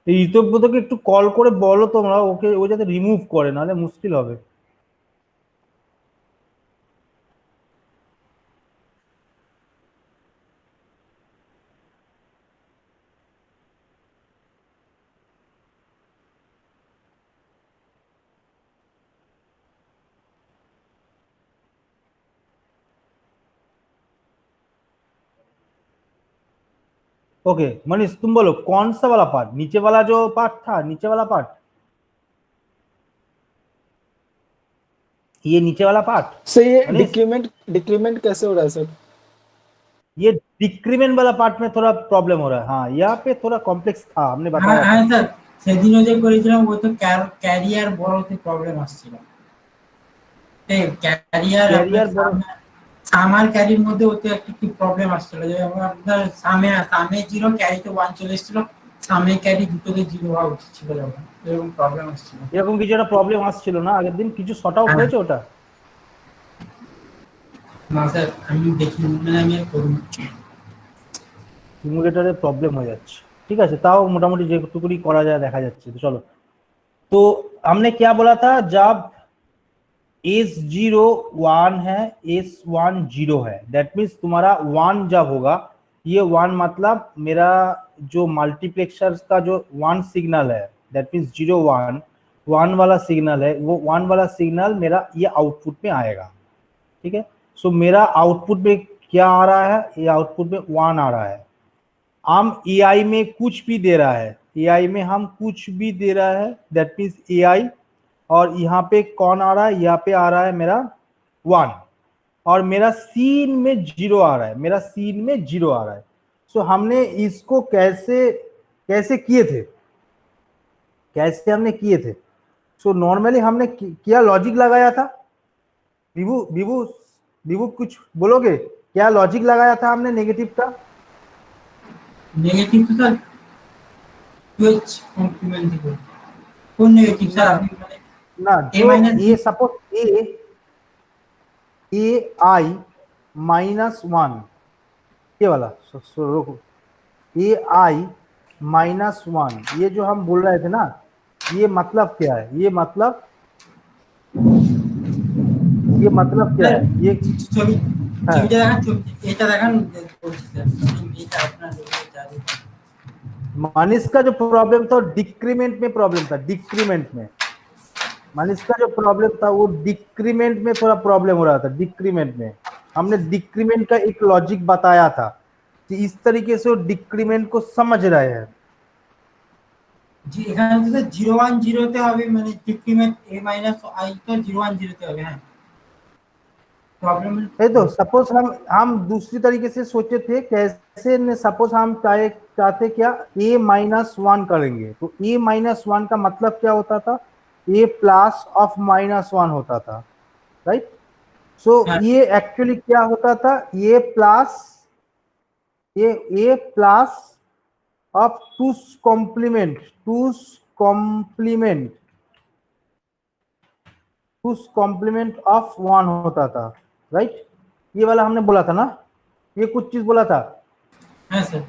ঋতব্রতকে একটু কল করে বলো তোমরা, ওকে ও যাতে রিমুভ করে, নাহলে মুশকিল হবে। ओके मनीष तुम बोलो कौन सा वाला पार्ट, नीचे वाला जो पार्ट था, नीचे वाला पार्ट, ये नीचे वाला पार्ट। सर ये मनीष डिक्रीमेंट कैसे हो रहा है सर? ये डिक्रीमेंट वाला पार्ट में थोड़ा प्रॉब्लम हो रहा है। हाँ यहाँ पे थोड़ा कॉम्प्लेक्स था, हमने बताया था। হ্যাঁ স্যার, সেদিনও যে করেছিলাম ও তো ক্যারিয়ার বড়তে প্রবলেম আসছিল। ক্যারিয়ার कैरियर बड़ो সামার ক্যারির মধ্যে ওতে একটা কি প্রবলেম আসছিল, যে আপনার সামে জিরো ক্যারিতে 1 চলে এসেছিল, সামে ক্যারি দুটোতে জিরো হওয়া উচিত ছিল, যখন এরকম প্রবলেম আসছিল। এরকম কিছু একটা প্রবলেম আসছিল না আগের দিন, কিছু শর্ট আউট হয়েছে ওটা? না স্যার আমি দেখিনি, মানে আমি আর করিনি। সিমুলেটরে প্রবলেম হয়ে যাচ্ছে, ठीक है, ताओ मोटामोटी जेटुकुनी करा जाए देखा जाच्छे। तो चलो, तो हमने क्या बोला था, जब S01 है, S10 है, दैट मीन्स तुम्हारा 1 जब होगा, ये 1 मतलब मेरा जो मल्टीप्लेक्सर का जो 1 सिग्नल है, दैट मीन्स 01 1 वाला सिग्नल है, वो 1 वाला सिग्नल मेरा ये आउटपुट में आएगा। ठीक है, सो मेरा आउटपुट में क्या आ रहा है, ये आउटपुट में 1 आ रहा है। हम AI में कुछ भी दे रहा है, AI में हम कुछ भी दे रहा है, दैट मीन्स AI, और यहाँ पे कौन आ रहा है, यहाँ पे आ रहा है मेरा 1, और मेरा सीन में 0 आ रहा है, मेरा सीन में 0 आ रहा है। सो हमने इसको कैसे किए थे, कैसे हमने किए थे? सो नॉर्मली हमने क्या लॉजिक लगाया था? विभू विभू विभू कुछ बोलोगे, क्या लॉजिक लगाया था हमने नेगेटिव का? नेगेटिव तो सर QH कॉम्प्लीमेंट देखो कौन नेगेटिव सर आपने माने ना जो ये सपोज AI -1, ये वाला रोको, AI -1, ये जो हम बोल रहे थे ना, ये मतलब क्या है, ये मतलब क्या है? ये ছবিটা দেখান, এটা দেখান এটা আপনার मानिस का जो प्रॉब्लम था डिक्रीमेंट में प्रॉब्लम था, डिक्रीमेंट में मानिस का जो प्रॉब्लम था वो डिक्रीमेंट में थोड़ा प्रॉब्लम हो रहा था। डिक्रीमेंट में हमने डिक्रीमेंट का एक लॉजिक बताया था कि इस तरीके से वो डिक्रीमेंट को समझ रहे हैं। জি এখানে তো 010 তে হবে, মানে ডিক্রিমেন্ট a - i তো 010 তে হবে। হ্যাঁ प्रॉब्लम है तो सपोज हम दूसरी तरीके से सोचे थे, कैसे सपोज हम चाहते क्या, A-1 करेंगे, तो A-1 का मतलब क्या होता था, A प्लस ऑफ -1 होता था, राइट? सो ये एक्चुअली क्या होता था, A plus of 2's complement of 1 होता था, राइट? ये वाला हमने बोला था ना, ये कुछ चीज बोला था। हाँ सर,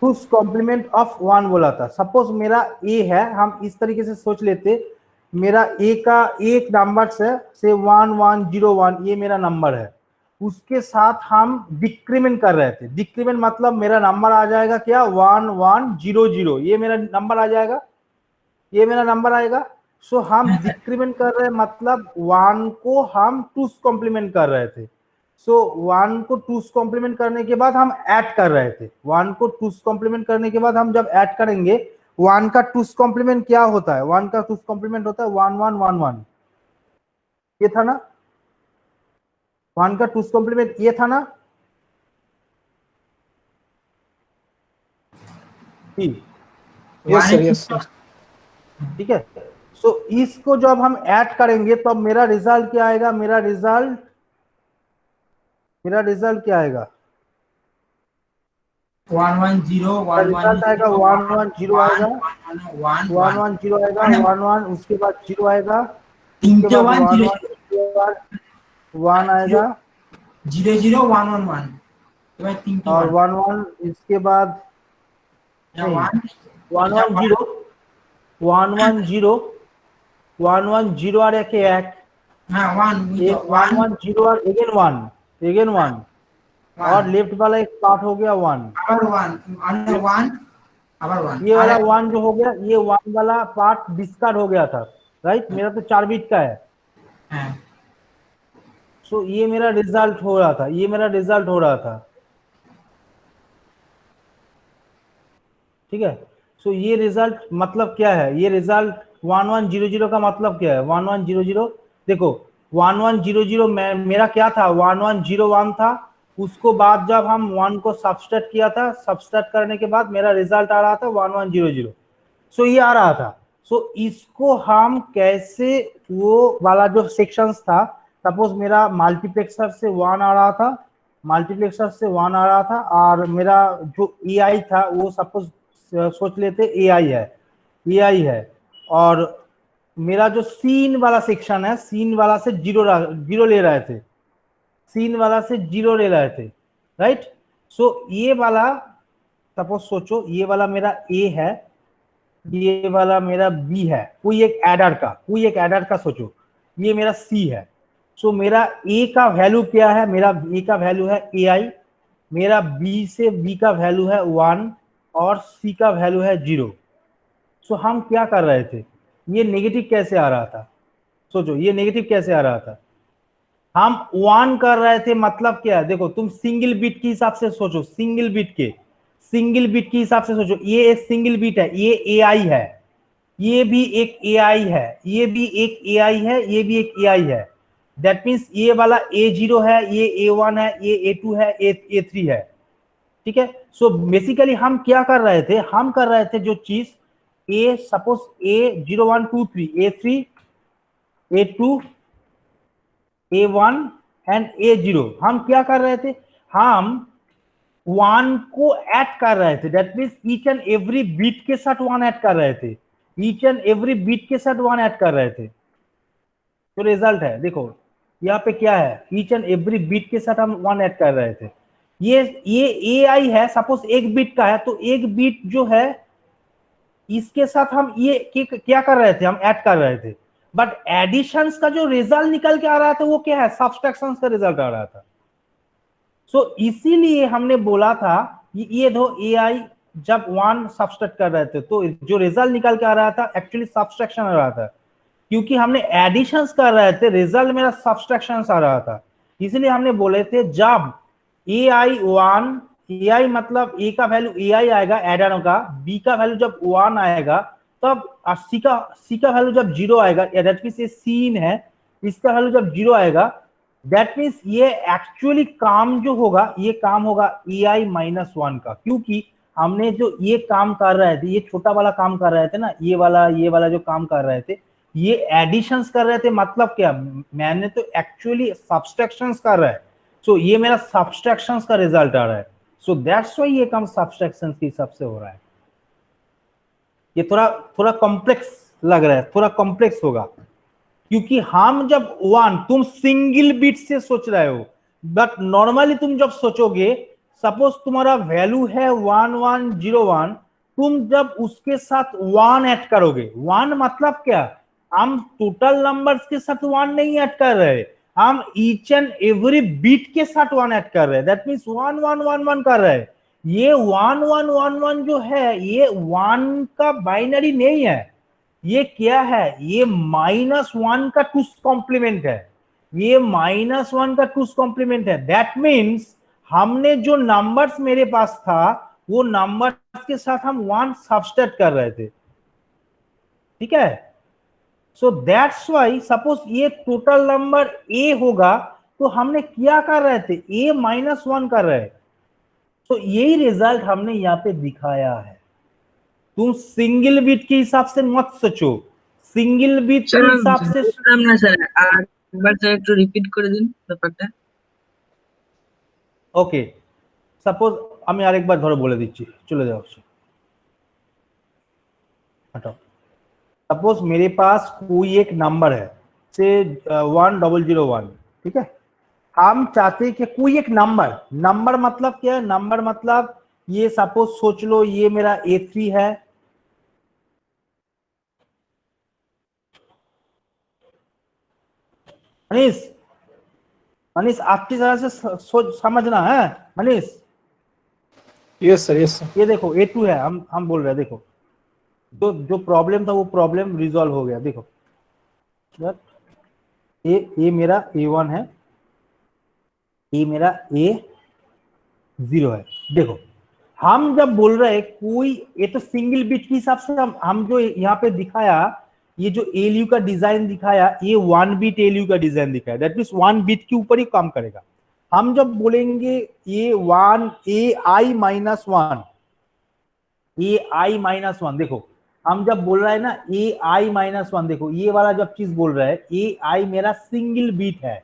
2's कॉम्प्लीमेंट ऑफ 1 बोला था। सपोज मेरा A है, हम इस तरीके से सोच लेते, मेरा A का एक नंबर से 1101, ये मेरा नंबर है, उसके साथ हम डिक्रीमेंट कर रहे थे। डिक्रीमेंट मतलब मेरा नंबर आ जाएगा क्या, 1100, ये मेरा नंबर आ जाएगा, ये मेरा नंबर आएगा। सो हम डिक्रीमेंट कर रहे हैं, मतलब 1 को हम 2's कॉम्प्लीमेंट कर रहे थे। सो 1 को 2's कॉम्प्लीमेंट करने के बाद हम ऐड कर रहे थे। 1 को 2's कॉम्प्लीमेंट करने के बाद हम जब ऐड करेंगे, 1 का 2's कॉम्प्लीमेंट क्या होता है, 1 का 2's कॉम्प्लीमेंट होता है 1111, ये था ना, 1 का 2's कॉम्प्लीमेंट ये था ना। Yes sir. ठीक है, सो इसको जब हम ऐड करेंगे तो मेरा रिजल्ट क्या आएगा, मेरा रिजल्ट क्या आएगा, 110 रिजल्ट आएगा 110 आएगा, 110 आएगा, 11 उसके बाद 0 आएगा, उसके बाद 1 आएगा, 0011 और 11 इसके बाद 110 110 110 আর একে এক, হ্যাঁ 1 110 और अगेन 1 और लेफ्ट वाला एक पार्ट हो गया 1, আবার 1 আবার 1 ये वाला 1 जो हो गया, ये 1 वाला पार्ट डिस्कार्ड हो गया था, राइट। मेरा तो 4 बिट का है, হ্যাঁ सो ये मेरा रिजल्ट हो रहा था, ये मेरा रिजल्ट हो रहा था, ठीक है। सो ये रिजल्ट मतलब क्या है, ये रिजल्ट 1100 का मतलब क्या है, 1100 देखो 1100 मेरा क्या था, 1101 था, उसको बाद जब हम 1 को सब्सट्रैक्ट किया था, सब्सट्रैक्ट करने के बाद मेरा रिजल्ट आ रहा था 1100। सो ये आ रहा था। सो इसको हम कैसे, वो वाला जो सेक्शंस था, सपोज मेरा मल्टीप्लेक्सर से 1 आ रहा था, मल्टीप्लेक्सर से 1 आ रहा था, और मेरा जो एआई था वो सपोज सोच लेते एआई है, और मेरा जो सीन वाला सेक्शन है, सीन वाला से जीरो ले रहे थे, सीन वाला से जीरो ले रहे थे, राइट। सो ये वाला सपोज सोचो, ये वाला मेरा ए है, ये वाला मेरा बी है, कोई एक एडर का सोचो, ये मेरा सी है। सो मेरा ए का वैल्यू क्या है, मेरा ए का वैल्यू है एआई, मेरा बी से बी का वैल्यू है 1 और सी का वैल्यू है 0। सो हम क्या कर रहे थे, ये नेगेटिव कैसे आ रहा था, सोचो ये नेगेटिव कैसे आ रहा था, हम 1 कर रहे थे, मतलब क्या है, देखो तुम सिंगल बिट के हिसाब से सोचो, सिंगल बिट के हिसाब से सोचो, ये एक सिंगल बिट है, ये एआई है, ये भी एक एआई है, ये भी एक एआई है, ये भी एक एआई है। दैट मीन्स ये वाला A0 है, ये A1 है, ये A2 है, A3 है, ठीक है। सो बेसिकली हम क्या कर रहे थे, हम कर रहे थे जो चीज ए, suppose A0 1 2 3, A3 A2 A1 and A0, हम क्या कर रहे थे, हम 1 को ऐड कर रहे थे। That means each and every bit के साथ 1 ऐड कर रहे थे, ईच एंड एवरी बीट के साथ 1 ऐड कर रहे थे। तो रिजल्ट है, देखो यहाँ पे क्या है, ईच एंड एवरी बीट के साथ हम 1 ऐड कर रहे थे। ये एआई है, सपोज एक बीट का है, तो एक बीट जो है इसके साथ हम ये क्या कर रहे थे, हम ऐड कर रहे थे। बट एडिशंस का जो रिजल्ट निकल के आ रहा था वो क्या है, सब्सट्रैक्शंस का रिजल्ट आ रहा था। सो इसीलिए हमने बोला था ये दो एआई जब 1 सब्सट्रैक्ट कर रहे थे तो जो रिजल्ट निकल के आ रहा था एक्चुअली सब्सट्रैक्शन आ रहा था, क्योंकि हमने एडिशंस कर रहे थे, रिजल्ट मेरा सब्सट्रैक्शंस आ रहा था। इसलिए हमने बोले थे जब एआई 1, एआई मतलब ए का वैल्यू एआई आएगा एडर का, बी का वैल्यू जब 1 आएगा तब, और सी का वैल्यू जब 0 आएगा, दैट मींस ये सीन है, इसका वैल्यू जब 0 आएगा, दैट मींस ये एक्चुअली काम जो होगा, ये काम होगा एआई -1 का, क्योंकि हमने जो ये काम कर रहे थे, ये छोटा वाला काम कर रहे थे ना, ये वाला जो काम कर रहे थे, ये एडिशंस कर रहे थे। मतलब क्या, मैंने तो एक्चुअली सब्सट्रैक्शंस कर रहा है। सो ये मेरा सब्सट्रैक्शंस का रिजल्ट आ रहा है। सो दैट्स व्हाई ये काम सब्सट्रैक्शंस के हिसाब से हो रहा है। ये थोड़ा कॉम्प्लेक्स लग रहा है, थोड़ा कॉम्प्लेक्स होगा, क्योंकि हम जब 1, तुम सिंगल बिट से सोच रहे हो, बट नॉर्मली तुम जब सोचोगे, सपोज तुम्हारा वैल्यू है 1101, तुम जब उसके साथ 1 ऐड करोगे, 1 मतलब क्या, हम टोटल नंबर्स के साथ 1 नहीं ऐड कर रहे, हम ईच एंड एवरी बीट के साथ 1 ऐड कर रहे हैं। दैट मींस 1 1 1 1 कर रहे हैं। ये 1 1 1 1 जो है, ये 1 का बाइनरी नहीं है, ये क्या है, ये -1 का 2's कॉम्प्लीमेंट है, ये -1 का 2's कॉम्प्लीमेंट है। दैट मीन्स हमने जो नंबर्स मेरे पास था, वो नंबर्स के साथ हम 1 सब्सट्रैक्ट कर रहे थे, ठीक है। सो दैट्स व्हाई सपोज ये टोटल नंबर ए होगा, तो हमने क्या कर रहे थे, ए -1 कर रहे। तो यही रिजल्ट हमने यहाँ पे दिखाया है। तुम सिंगल बिट के हिसाब से मत सोचो, सिंगल बिट के हिसाब से না স্যার একবার স্যার একটু রিপিট করে দিন ব্যাপারটা। ওকে, সাপোজ আমি আরেকবার ধরো বলে দিচ্ছি, চলে যাও, हटाओ। सपोज मेरे पास कोई एक नंबर है, से 1001, ठीक है। हम चाहते हैं कि कोई एक नंबर मतलब क्या है, नंबर मतलब ये सपोज सोच लो, ये मेरा A3 है, मनीष, मनीष अच्छी तरह से सोच समझना है मनीष। Yes sir. ये देखो A2 है, हम बोल रहे हैं, देखो जो प्रॉब्लम था वो प्रॉब्लम रिजॉल्व हो गया। देखो ये मेरा A1 है, ये मेरा A0 है। देखो हम जब बोल रहे हैं कोई, ये तो सिंगल बिट के हिसाब से हम जो यहाँ पे दिखाया, ये जो एलयू का डिजाइन दिखाया, ये 1 बिट एलयू का डिजाइन दिखाया, दैट मीन्स 1 बिट के ऊपर ही काम करेगा। हम जब बोलेंगे A1 AI-1, AI-1, देखो हम जब बोल रहे हैं ना AI-1, देखो ये वाला जब चीज बोल रहा है AI मेरा सिंगल बीट है।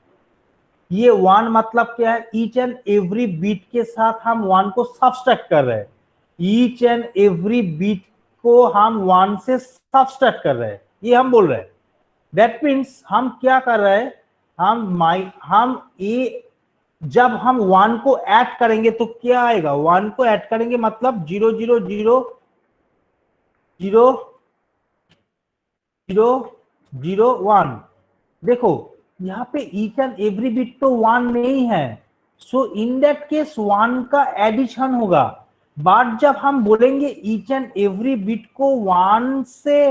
ये 1 मतलब क्या है, ईच एंड एवरी बीट के साथ हम 1 को सब्सट्रैक्ट कर रहे हैं, ईच एंड एवरी बीट को हम 1 से सब्सट्रैक्ट कर रहे हैं, ये हम बोल रहे हैं। दैट मीन्स हम क्या कर रहे हैं, हम ये जब हम 1 को ऐड करेंगे तो क्या आएगा, 1 को ऐड करेंगे मतलब 0 0 0 0 0 0 1। देखो यहाँ पे ईच एंड एवरी बिट तो 1 नहीं है, सो इन दैट केस 1 का एडिशन होगा। बट जब हम बोलेंगे ईच एंड एवरी बिट को 1 से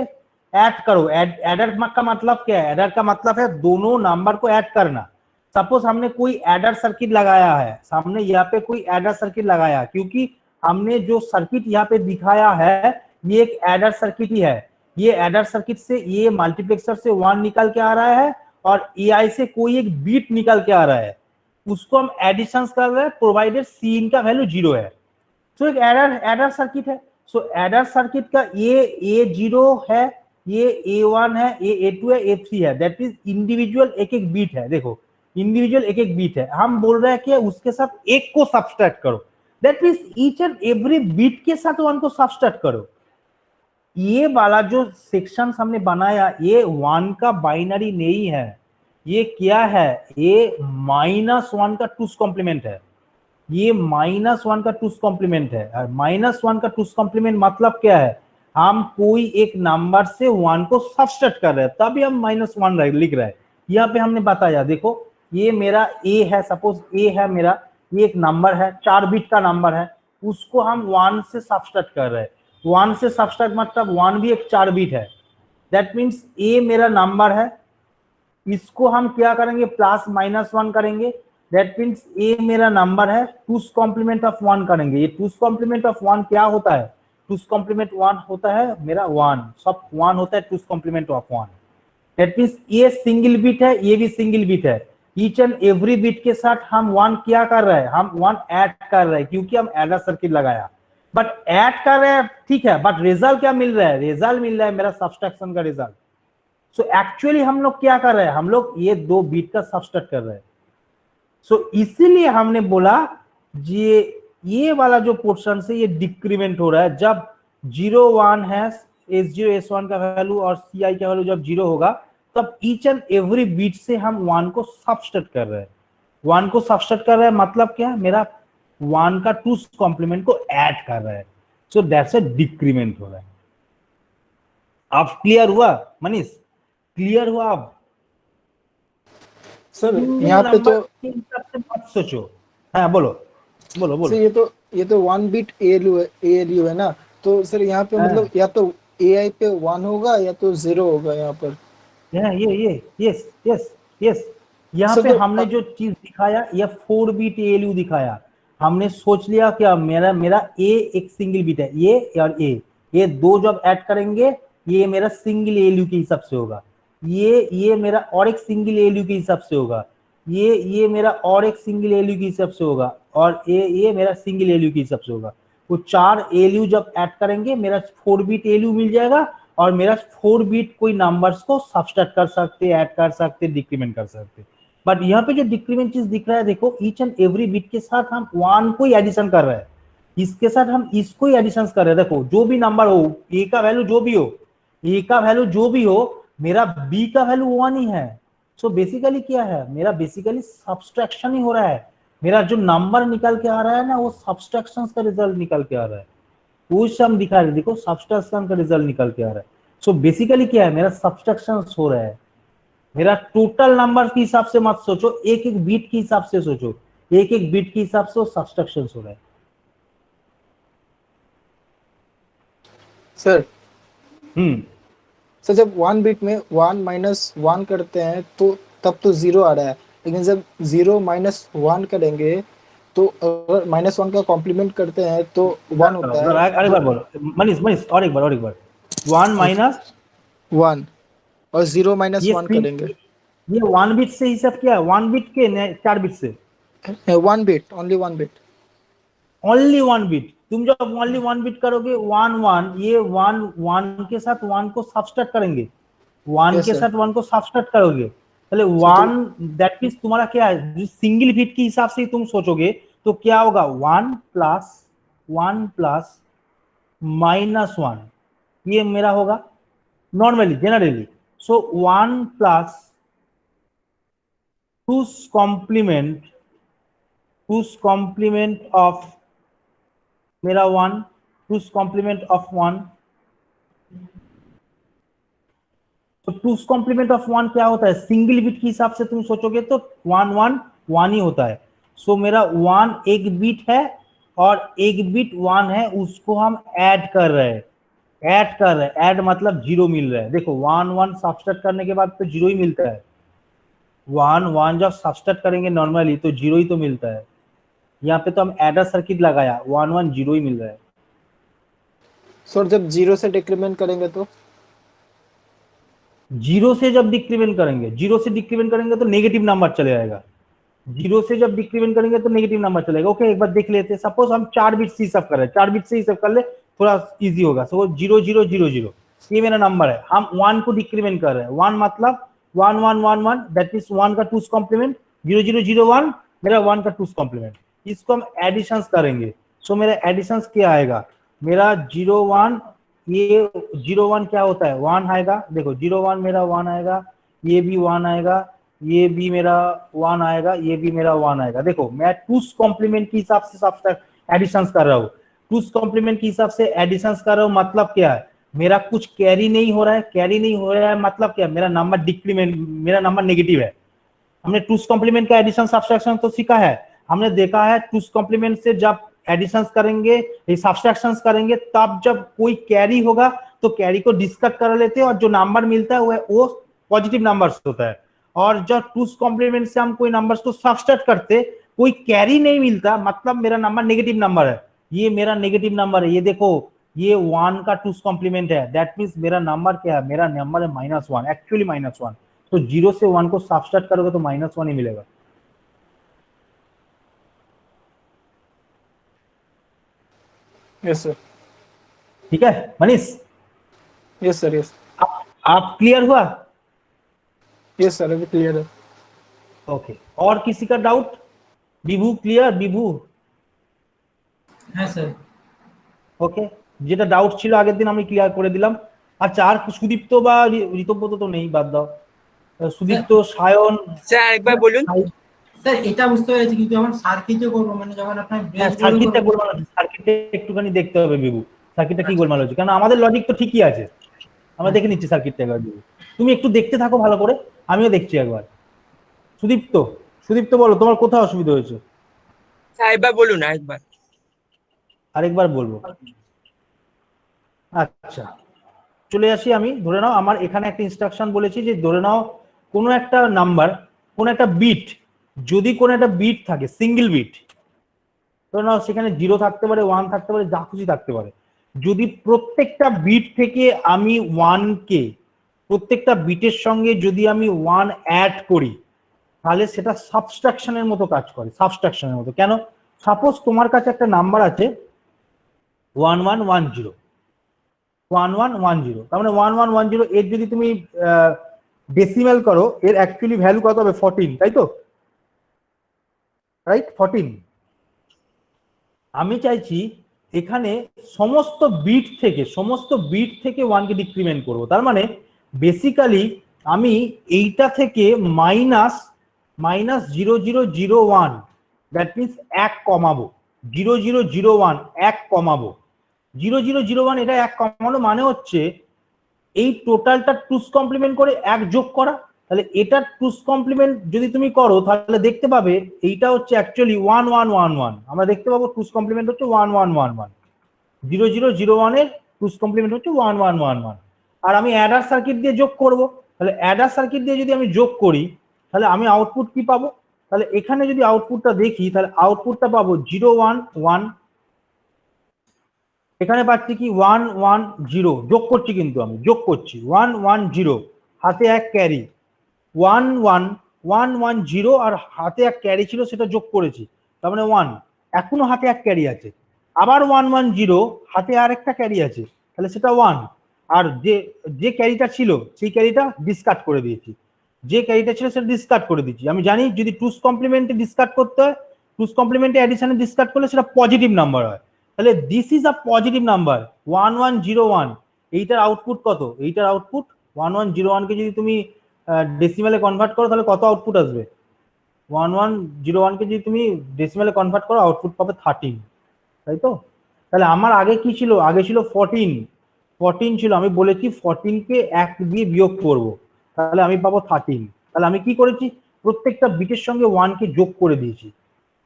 ऐड करो, एडर का मतलब क्या है, एडर का मतलब है दोनों नंबर को ऐड करना। सपोज हमने कोई एडर सर्किट लगाया है, सामने यहाँ पे कोई एडर सर्किट लगाया, क्योंकि हमने जो सर्किट यहाँ पे दिखाया है ये एक एडर सर्किट ही है। ये एडर सर्किट से ये मल्टीप्लेक्सर से 1 निकल के आ रहा है और AI से कोई एक बीट निकल के आ रहा है, उसको हम एडिशन कर रहे हैं प्रोवाइडेड सी का वैल्यू 0 है। सो एक एडर सर्किट है। सो एडर सर्किट का ये A0 है, ये A1 है, ये A2 है, A3 है, दैट इज इंडिविजुअल एक एक बीट है। देखो इंडिविजुअल एक एक बीट है, हम बोल रहे हैं कि उसके साथ एक को सब्सट्रैक्ट करो, that means each and every bit के साथ 1 को सब्सट्रैक्ट करो। ये वाला जो सेक्शन हमने बनाया ये 1 का बाइनरी नहीं है, ये क्या है, ये -1 का 2's कॉम्प्लीमेंट है, ये -1 का 2's कॉम्प्लीमेंट है। -1 का 2's कॉम्प्लीमेंट मतलब क्या है, हम कोई एक नंबर से 1 को सब्सट्रैक्ट कर रहे हैं तभी हम -1 लिख रहे हैं। यहाँ पे हमने बताया, देखो ये मेरा A है, सपोज A है मेरा, ये एक नंबर है, 4 बिट का नंबर है, उसको हम 1 से सब्सट्रैक्ट कर रहे हैं। 1 से सब्सट्रैक्ट मतलब 1 भी एक 4 बिट है, दैट मीन्स A मेरा नंबर है, इसको हम क्या करेंगे +-1 करेंगे, दैट मीन्स A मेरा नंबर है, 2's कॉम्प्लीमेंट ऑफ 1 करेंगे। ये 2's कॉम्प्लीमेंट ऑफ 1 क्या होता है, 2's कॉम्प्लीमेंट 1 होता है मेरा 1, सब 1 होता है 2's complement of 1। That means ये सिंगल बिट है, ये भी सिंगल बिट है, ईच एंड एवरी बिट के साथ हम 1 क्या कर रहे हैं, हम 1 ऐड कर रहे हैं, क्योंकि हम एडर सर्किट लगाया। बट ऐड कर रहे हैं ठीक है, बट रिजल्ट क्या मिल रहा है, रिजल्ट मिल रहा है मेरा सब्सट्रैक्शन का रिजल्ट। सो एक्चुअली हम लोग क्या कर रहे हैं, हम लोग ये 2 बिट का सब्सट्रैक्ट कर रहे हैं। सो इसीलिए हमने बोला ये वाला जो पोर्शन से ये डिक्रीमेंट हो रहा है, जब 0 1 है, S0 S1 का वैल्यू और CI का वैल्यू जब 0 होगा तब ईच एंड एवरी बीट से हम 1 को सब्सट्रैक्ट कर रहे हैं। 1 को सब्सट्रैक्ट कर रहे हैं मतलब क्या, मेरा 1 का 2's कॉम्प्लीमेंट को ऐड कर रहा है, सो दैट्स अ डिक्रीमेंट हो रहा है। अब क्लियर हुआ मनीष, क्लियर हुआ? अब सर यहाँ पे तो मत सोचो, हाँ बोलो बोलो बोलो। सर ये तो 1 बिट ALU है ना, तो सर यहाँ पे मतलब या तो AI पे 1 होगा या तो 0 होगा यहाँ पर। ये यस यहाँ पे हमने जो चीज दिखाया ये 4 बिट ALU दिखाया। हमने सोच लिया क्या मेरा A एक सिंगल बिट है, ये और ये 2 जब ऐड करेंगे ये मेरा सिंगल ALU के हिसाब से होगा, ये मेरा और एक सिंगल ALU के हिसाब से होगा, ये मेरा और एक सिंगल ALU के हिसाब से होगा, और ये मेरा सिंगल ALU के हिसाब से होगा। वो 4 ALU जब ऐड करेंगे मेरा 4 बिट ALU मिल जाएगा, और मेरा 4 बिट कोई नंबर्स को सब्सट्रैक्ट कर सकते, ऐड कर सकते, डिक्रीमेंट कर सकते। बट यहाँ पे जो डिक्रीमेंट चीज दिख रहा है, देखो ईच एंड एवरी बिट के साथ हम 1 को ही एडिशन कर रहे हैं, इसके साथ हम इसको ही एडिशन कर रहे हैं। देखो जो भी नंबर हो, A का वैल्यू जो भी हो, A का वैल्यू जो भी हो, मेरा B का वैल्यू 1 ही है। सो बेसिकली क्या है, मेरा बेसिकली सब्सट्रैक्शन ही हो रहा है, मेरा जो नंबर निकल के आ रहा है ना वो सब्सट्रैक्शन का रिजल्ट निकल के आ रहा है, वो हम दिखा रहे, देखो सब्सट्रैक्शन का रिजल्ट निकल के आ रहा है। सो बेसिकली क्या है, मेरा सब्सट्रैक्शन हो रहा है। मेरा टोटल नंबर के हिसाब से मत सोचो, एक एक बीट के हिसाब से सोचो, एक एक बीट के हिसाब से सब्सट्रैक्शन हो रहा है। सर हम्म, सर जब 1 बिट में 1 माइनस 1 करते हैं तो तब तो 0 आ रहा है, लेकिन जब 0 माइनस 1 करेंगे तो अगर -1 का कॉम्प्लीमेंट करते हैं तो 1 होता है। अरे बार बोलो मनीष, मनीष और एक बार 1 माइनस 1 और 0 माइनस ये 1 करेंगे। ये 1 बिट से हिसाब क्या है, 1 बिट के 4 बिट से? 1 bit, only 1 bit. Only 1 bit. तुम जब ओनली 1 बिट करोगे 1 1, ये 1 1 के साथ 1 को सब्सट्रैक्ट करेंगे, 1 Yes, के sir. साथ 1 को सब्सट्रैक्ट करोगे, पहले 1 दैट मींस तुम्हारा क्या है, सिंगल बिट के हिसाब से तुम सोचोगे तो क्या होगा, 1 प्लस -1, ये मेरा होगा normally generally. So 1 plus 2's complement of मेरा 1, 2's complement of 1, तो 2's complement of 1 क्या होता है, सिंगल बिट के हिसाब से तुम सोचोगे तो 1 1 1 ही होता है। सो मेरा 1 एक बिट है और एक बिट 1 है, उसको हम ऐड कर रहे हैं, ऐड मतलब 0 मिल रहा है। देखो 1 1 सब्सट्रैक्ट करने के बाद तो 0 ही मिलता है, 1 1 जब सब्सट्रैक्ट करेंगे नॉर्मली तो 0 ही तो मिलता है। यहाँ पे तो हम एडर सर्किट लगाया, 1 1 0 ही मिल रहा है। सर जब 0 से डिक्रीमेंट करेंगे तो 0 से जब डिक्रीमेंट करेंगे तो नेगेटिव नंबर चले जाएगा। 0 से जब डिक्रीमेंट करेंगे तो नेगेटिव नंबर चलेगा। ओके, एक बार देख लेते हैं। सपोज हम 4 बिट से हिसाब कर रहे हैं, 4 बिट से हिसाब कर ले, थोड़ा इजी होगा। सो 0 0 0 0 ये मेरा नंबर है, हम 1 को डिक्रीमेंट कर रहे हैं। 1 मतलब 1 1 1 1 दैट मींस 1 का 2's कॉम्प्लीमेंट, 0 0 0 1 मेरा 1 का 2's कॉम्प्लीमेंट। इसको हम एडिशंस करेंगे। सो मेरा एडिशंस क्या आएगा, मेरा 0 1, ये 0 1 क्या होता है, 1 आएगा। देखो 0 1 मेरा 1 आएगा, ये भी 1 आएगा, ये भी मेरा 1 आएगा, ये भी मेरा 1 आएगा। देखो मैं 2's कॉम्प्लीमेंट के हिसाब से सब एडिशंस कर रहा हूँ। 2's कॉम्प्लीमेंट के हिसाब से एडिशंस कर रहा हूँ, मतलब क्या है, मेरा कुछ कैरी नहीं हो रहा है, मतलब क्या है, मेरा नंबर डिक्रीमेंट, मेरा नंबर नेगेटिव है। हमने 2's कॉम्प्लीमेंट का एडिशन सब्सट्रैक्शन तो सीखा है, हमने देखा है 2's कॉम्प्लीमेंट से जब एडिशंस करेंगे, सब्सट्रैक्शंस करेंगे, तब जब कोई कैरी होगा तो कैरी को डिस्कट कर लेते हैं और जो नंबर मिलता है वो पॉजिटिव नंबर्स होता है। और जब 2's कॉम्प्लीमेंट से हम कोई नंबर्स को सब्सट्रैक्ट करते, कोई कैरी नहीं मिलता, मतलब मेरा नंबर नेगेटिव नंबर है। ये मेरा नेगेटिव नंबर है, ये देखो ये 1 का 2's कॉम्प्लीमेंट है, दैट मींस मेरा नंबर क्या है, मेरा नंबर है -1, एक्चुअली -1। तो 0 से 1 को सब्सट्रैक्ट करोगे तो -1 ही मिलेगा। Yes sir. ठीक है मनीष, यस सर। यस आप क्लियर हुआ? यस सर, अभी क्लियर है। ओके, और किसी का डाउट? विभू क्लियर? विभू হ্যাঁ স্যার। ওকে, যেটা ডাউট ছিল আগের দিন আমি ক্লিয়ার করে দিলাম। আচ্ছা, আর সুদীপ্ত বা ঋতব্রত তো নেই, বাদ দাও। সুদীপ্ত, সায়ন, স্যার একবার বলুন। স্যার এটা বুঝতে পেরেছি, কিন্তু যখন সার্কিটে করবো মানে যখন আপনার সার্কিটটা গোলমাল আছে, সার্কিটে একটুখানি দেখতে হবে বিভু, সার্কিটটা কি গোলমাল হচ্ছে, কারণ আমাদের লজিক তো ঠিকই আছে। আমরা দেখে নিচ্ছি সার্কিটটা একবার বিভু, তুমি একটু দেখতে থাকো ভালো করে, আমিও দেখছি একবার। সুদীপ্ত বলো তোমার কোথায় অসুবিধা হয়েছে? স্যার একবার বলুন, আরেকবার বলবো। আচ্ছা, চলে আসি আমি। ধরে নাও আমার এখানে একটা ইনস্ট্রাকশন বলেছি যে ধরে নাও কোনো একটা নাম্বার, কোনো একটা বিট, যদি কোনো একটা বিট থাকে সিঙ্গেল বিট, ধরে নাও সেখানে 0 থাকতে পারে, 1 থাকতে পারে, যা খুশি থাকতে পারে। যদি প্রত্যেকটা বিট থেকে আমি 1 কে, প্রত্যেকটা বিটের সঙ্গে যদি আমি 1 অ্যাড করি, তাহলে সেটা সাবস্ট্রাকশনের মতো কাজ করে। সাবস্ট্রাকশনের মতো কেন? সাপোজ তোমার কাছে একটা নাম্বার আছে 1110, 1110, তার মানে 1110 এর যদি তুমি ডেসিমাল করো, এর অ্যাকচুয়ালি ভ্যালু কত হবে? 14, তাই তো? রাইট, 14। আমি চাইছি এখানে সমস্ত বিট থেকে 1 কে ডিক্রিমেন্ট করব। তার মানে বেসিক্যালি আমি এইটা থেকে -0001, দ্যাট মিন্স 1 কমাবো। 0001 1 কমাবো। 0001 এটা 1 কমানো মানে হচ্ছে এই টোটালটা 2's কমপ্লিমেন্ট করে 1 যোগ করা, তাহলে এটা টুস কমপ্লিমেন্ট যদি তুমি করো তাহলে দেখতে পাবে এইটা হচ্ছে অ্যাকচুয়ালি 1111, আমরা দেখতে পাবো টুস কমপ্লিমেন্ট হচ্ছে 1111, 0001 এর টুস কমপ্লিমেন্ট হচ্ছে 1111। আর আমি অ্যাডার সার্কিট দিয়ে যোগ করব, তাহলে অ্যাডার সার্কিট দিয়ে যদি আমি যোগ করি তাহলে আমি আউটপুট কি পাবো, তাহলে এখানে যদি আউটপুটটা দেখি তাহলে আউটপুটটা পাবো 011, এখানে পাচ্ছি কি 110, যোগ করছি কিন্তু আমি যোগ করছি 110, হাতে এক ক্যারি 11110 আর হাতে এক ক্যারি ছিল সেটা যোগ করেছি, তার মানে 1, এখনো হাতে এক ক্যারি আছে, আবার 110 হাতে আর একটা ক্যারি আছে, তাহলে সেটা 1, আর যে ক্যারিটা ছিল সেই ক্যারিটা ডিসকার্ড করে দিয়েছি, যে ক্যারিটা ছিল সেটা ডিসকার্ড করে দিয়েছি। আমি জানি যদি টুস কমপ্লিমেন্টে ডিসকার্ড করতে হয়, টুস কমপ্লিমেন্টে অ্যাডিশনে ডিসকার্ড করলে সেটা পজিটিভ নাম্বার হয়, তাহলে this is a positive number 1101। এইটার আউটপুট কত, এইটার আউটপুট 1101 কে যদি তুমি ডেসিমালে কনভার্ট করো তাহলে কত আউটপুট আসবে, 1101 কে যদি তুমি ডেসিমালে কনভার্ট করো আউটপুট পাবে 13, তাই তো? তাহলে আমার আগে কি ছিল, আগে ছিল 14 ছিল, আমি বলেছি 14 কে 1 দিয়ে বিয়োগ করব, তাহলে আমি পাবো 13। তাহলে আমি কি করেছি, প্রত্যেকটা বিটের সঙ্গে 1 কে যোগ করে দিয়েছি,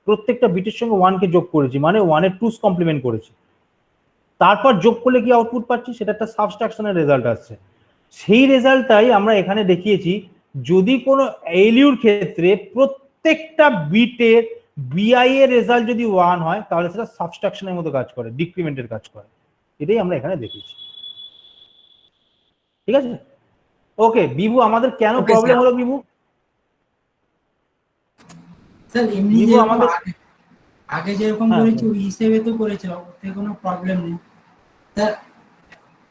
প্রত্যেকটা বিটের সঙ্গে 1 কে যোগ করেছি, মানে 1 এর টুস কমপ্লিমেন্ট করেছি, তারপর যোগ করলে কি আউটপুট পাচ্ছি, সেটা একটা সাবস্ট্রাকশনের রেজাল্ট আসছে। সেই রেজাল্টটাই আমরা এখানে দেখিয়েছি, যদি কোনো এলইউর ক্ষেত্রে প্রত্যেকটা বিটের বিআই এর রেজাল্ট যদি 1 হয় তাহলে সেটা সাবস্ট্রাকশনের মতো কাজ করে, ডিক্রিমেন্টের কাজ করে, এটাই আমরা এখানে দেখিয়েছি। ঠিক আছে, ওকে বিভু, আমাদের কেন Okay, প্রবলেম sir. হলো বিভু? স্যার এমনি বিভু যেরকম আমাদের আগে যেরকম হ্যাঁ, করেছি ওই হিসেবে তো করেছিলাম, ওতে কোনো প্রবলেম নেই স্যার।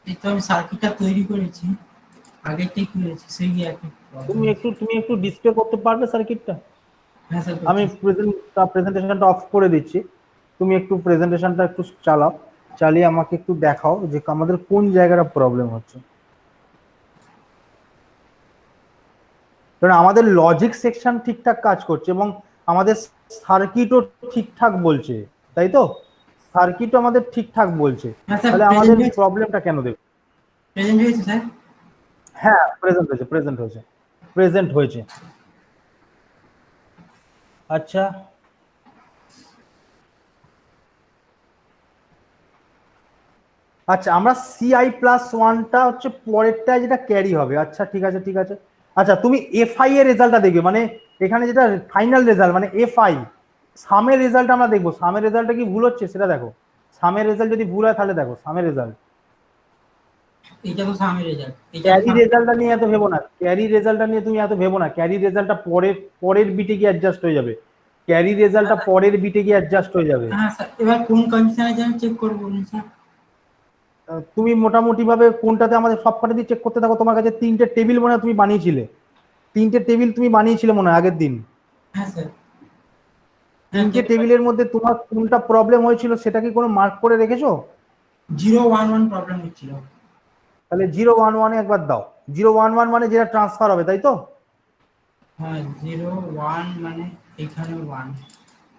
এই তো আমি সার্কিটটা তৈরি করেছি, আগেরটাই করেছি, সেই একই তুমি problem। একটু ডিসপ্লে করতে পারবে সার্কিটটা? হ্যাঁ স্যার আমি প্রেজেন্টেশনটা অফ করে দিচ্ছি, তুমি একটু প্রেজেন্টেশনটা একটু চালাও, চালিয়ে আমাকে একটু দেখাও যে আমাদের কোন জায়গাটা প্রবলেম হচ্ছে। কারণ আমাদের লজিক সেকশন ঠিকঠাক কাজ করছে এবং আমাদের সার্কিটও ঠিকঠাক বলছে, তাই তো? সার্কিটও আমাদের ঠিকঠাক বলছে, হ্যাঁ স্যার, তাহলে আমাদের প্রবলেমটা কেন দেখো? প্রেজেন্ট হয়েছে স্যার। হ্যাঁ প্রেজেন্ট হয়েছে। আচ্ছা, আচ্ছা আমরা CI+1টা হচ্ছে পরেরটা যেটা ক্যারি হবে। আচ্ছা ঠিক আছে। আচ্ছা তুমি FI এর রেজাল্টটা দেখবে, মানে এখানে যেটা ফাইনাল রেজাল্ট মানে FI, সামের রেজাল্ট আমরা দেখবো, সামের রেজাল্টটা কি ভুল হচ্ছে সেটা দেখো, সামের রেজাল্ট যদি ভুল হয় তাহলে দেখো সামের রেজাল্ট। এটা তো সামের রেজাল্ট, ক্যারি রেজাল্টটা নিয়ে এত ভেবো না, ক্যারি রেজাল্টটা নিয়ে তুমি এত ভেবো না, ক্যারি রেজাল্টটা পরের বিটে গিয়ে অ্যাডজাস্ট হয়ে যাবে, ক্যারি রেজাল্টটা পরের বিটে গিয়ে অ্যাডজাস্ট হয়ে যাবে। হ্যাঁ স্যার, এবার কোন কন্ডিশনে যেন চেক করব বলুন স্যার। তুমি মোটামুটি ভাবে কোনটাতে আমাদের সবকটা দিয়ে চেক করতে থাকো, তোমার কাছে 3টে টেবিল মনে হয় তুমি বানিয়েছিলে, 3টে টেবিল তুমি বানিয়েছিলে মনে হয় আগের দিন। হ্যাঁ স্যার, 3টে টেবিলের মধ্যে তোমার কোনটা প্রবলেম হয়েছিল সেটা কি কোনো মার্ক করে রেখেছো? 011 প্রবলেম হচ্ছিল। তাহলে 011 এ একবার দাও, 011 মানে যেটা ট্রান্সফার হবে, তাই তো? হ্যাঁ 01 মানে এখানে 1,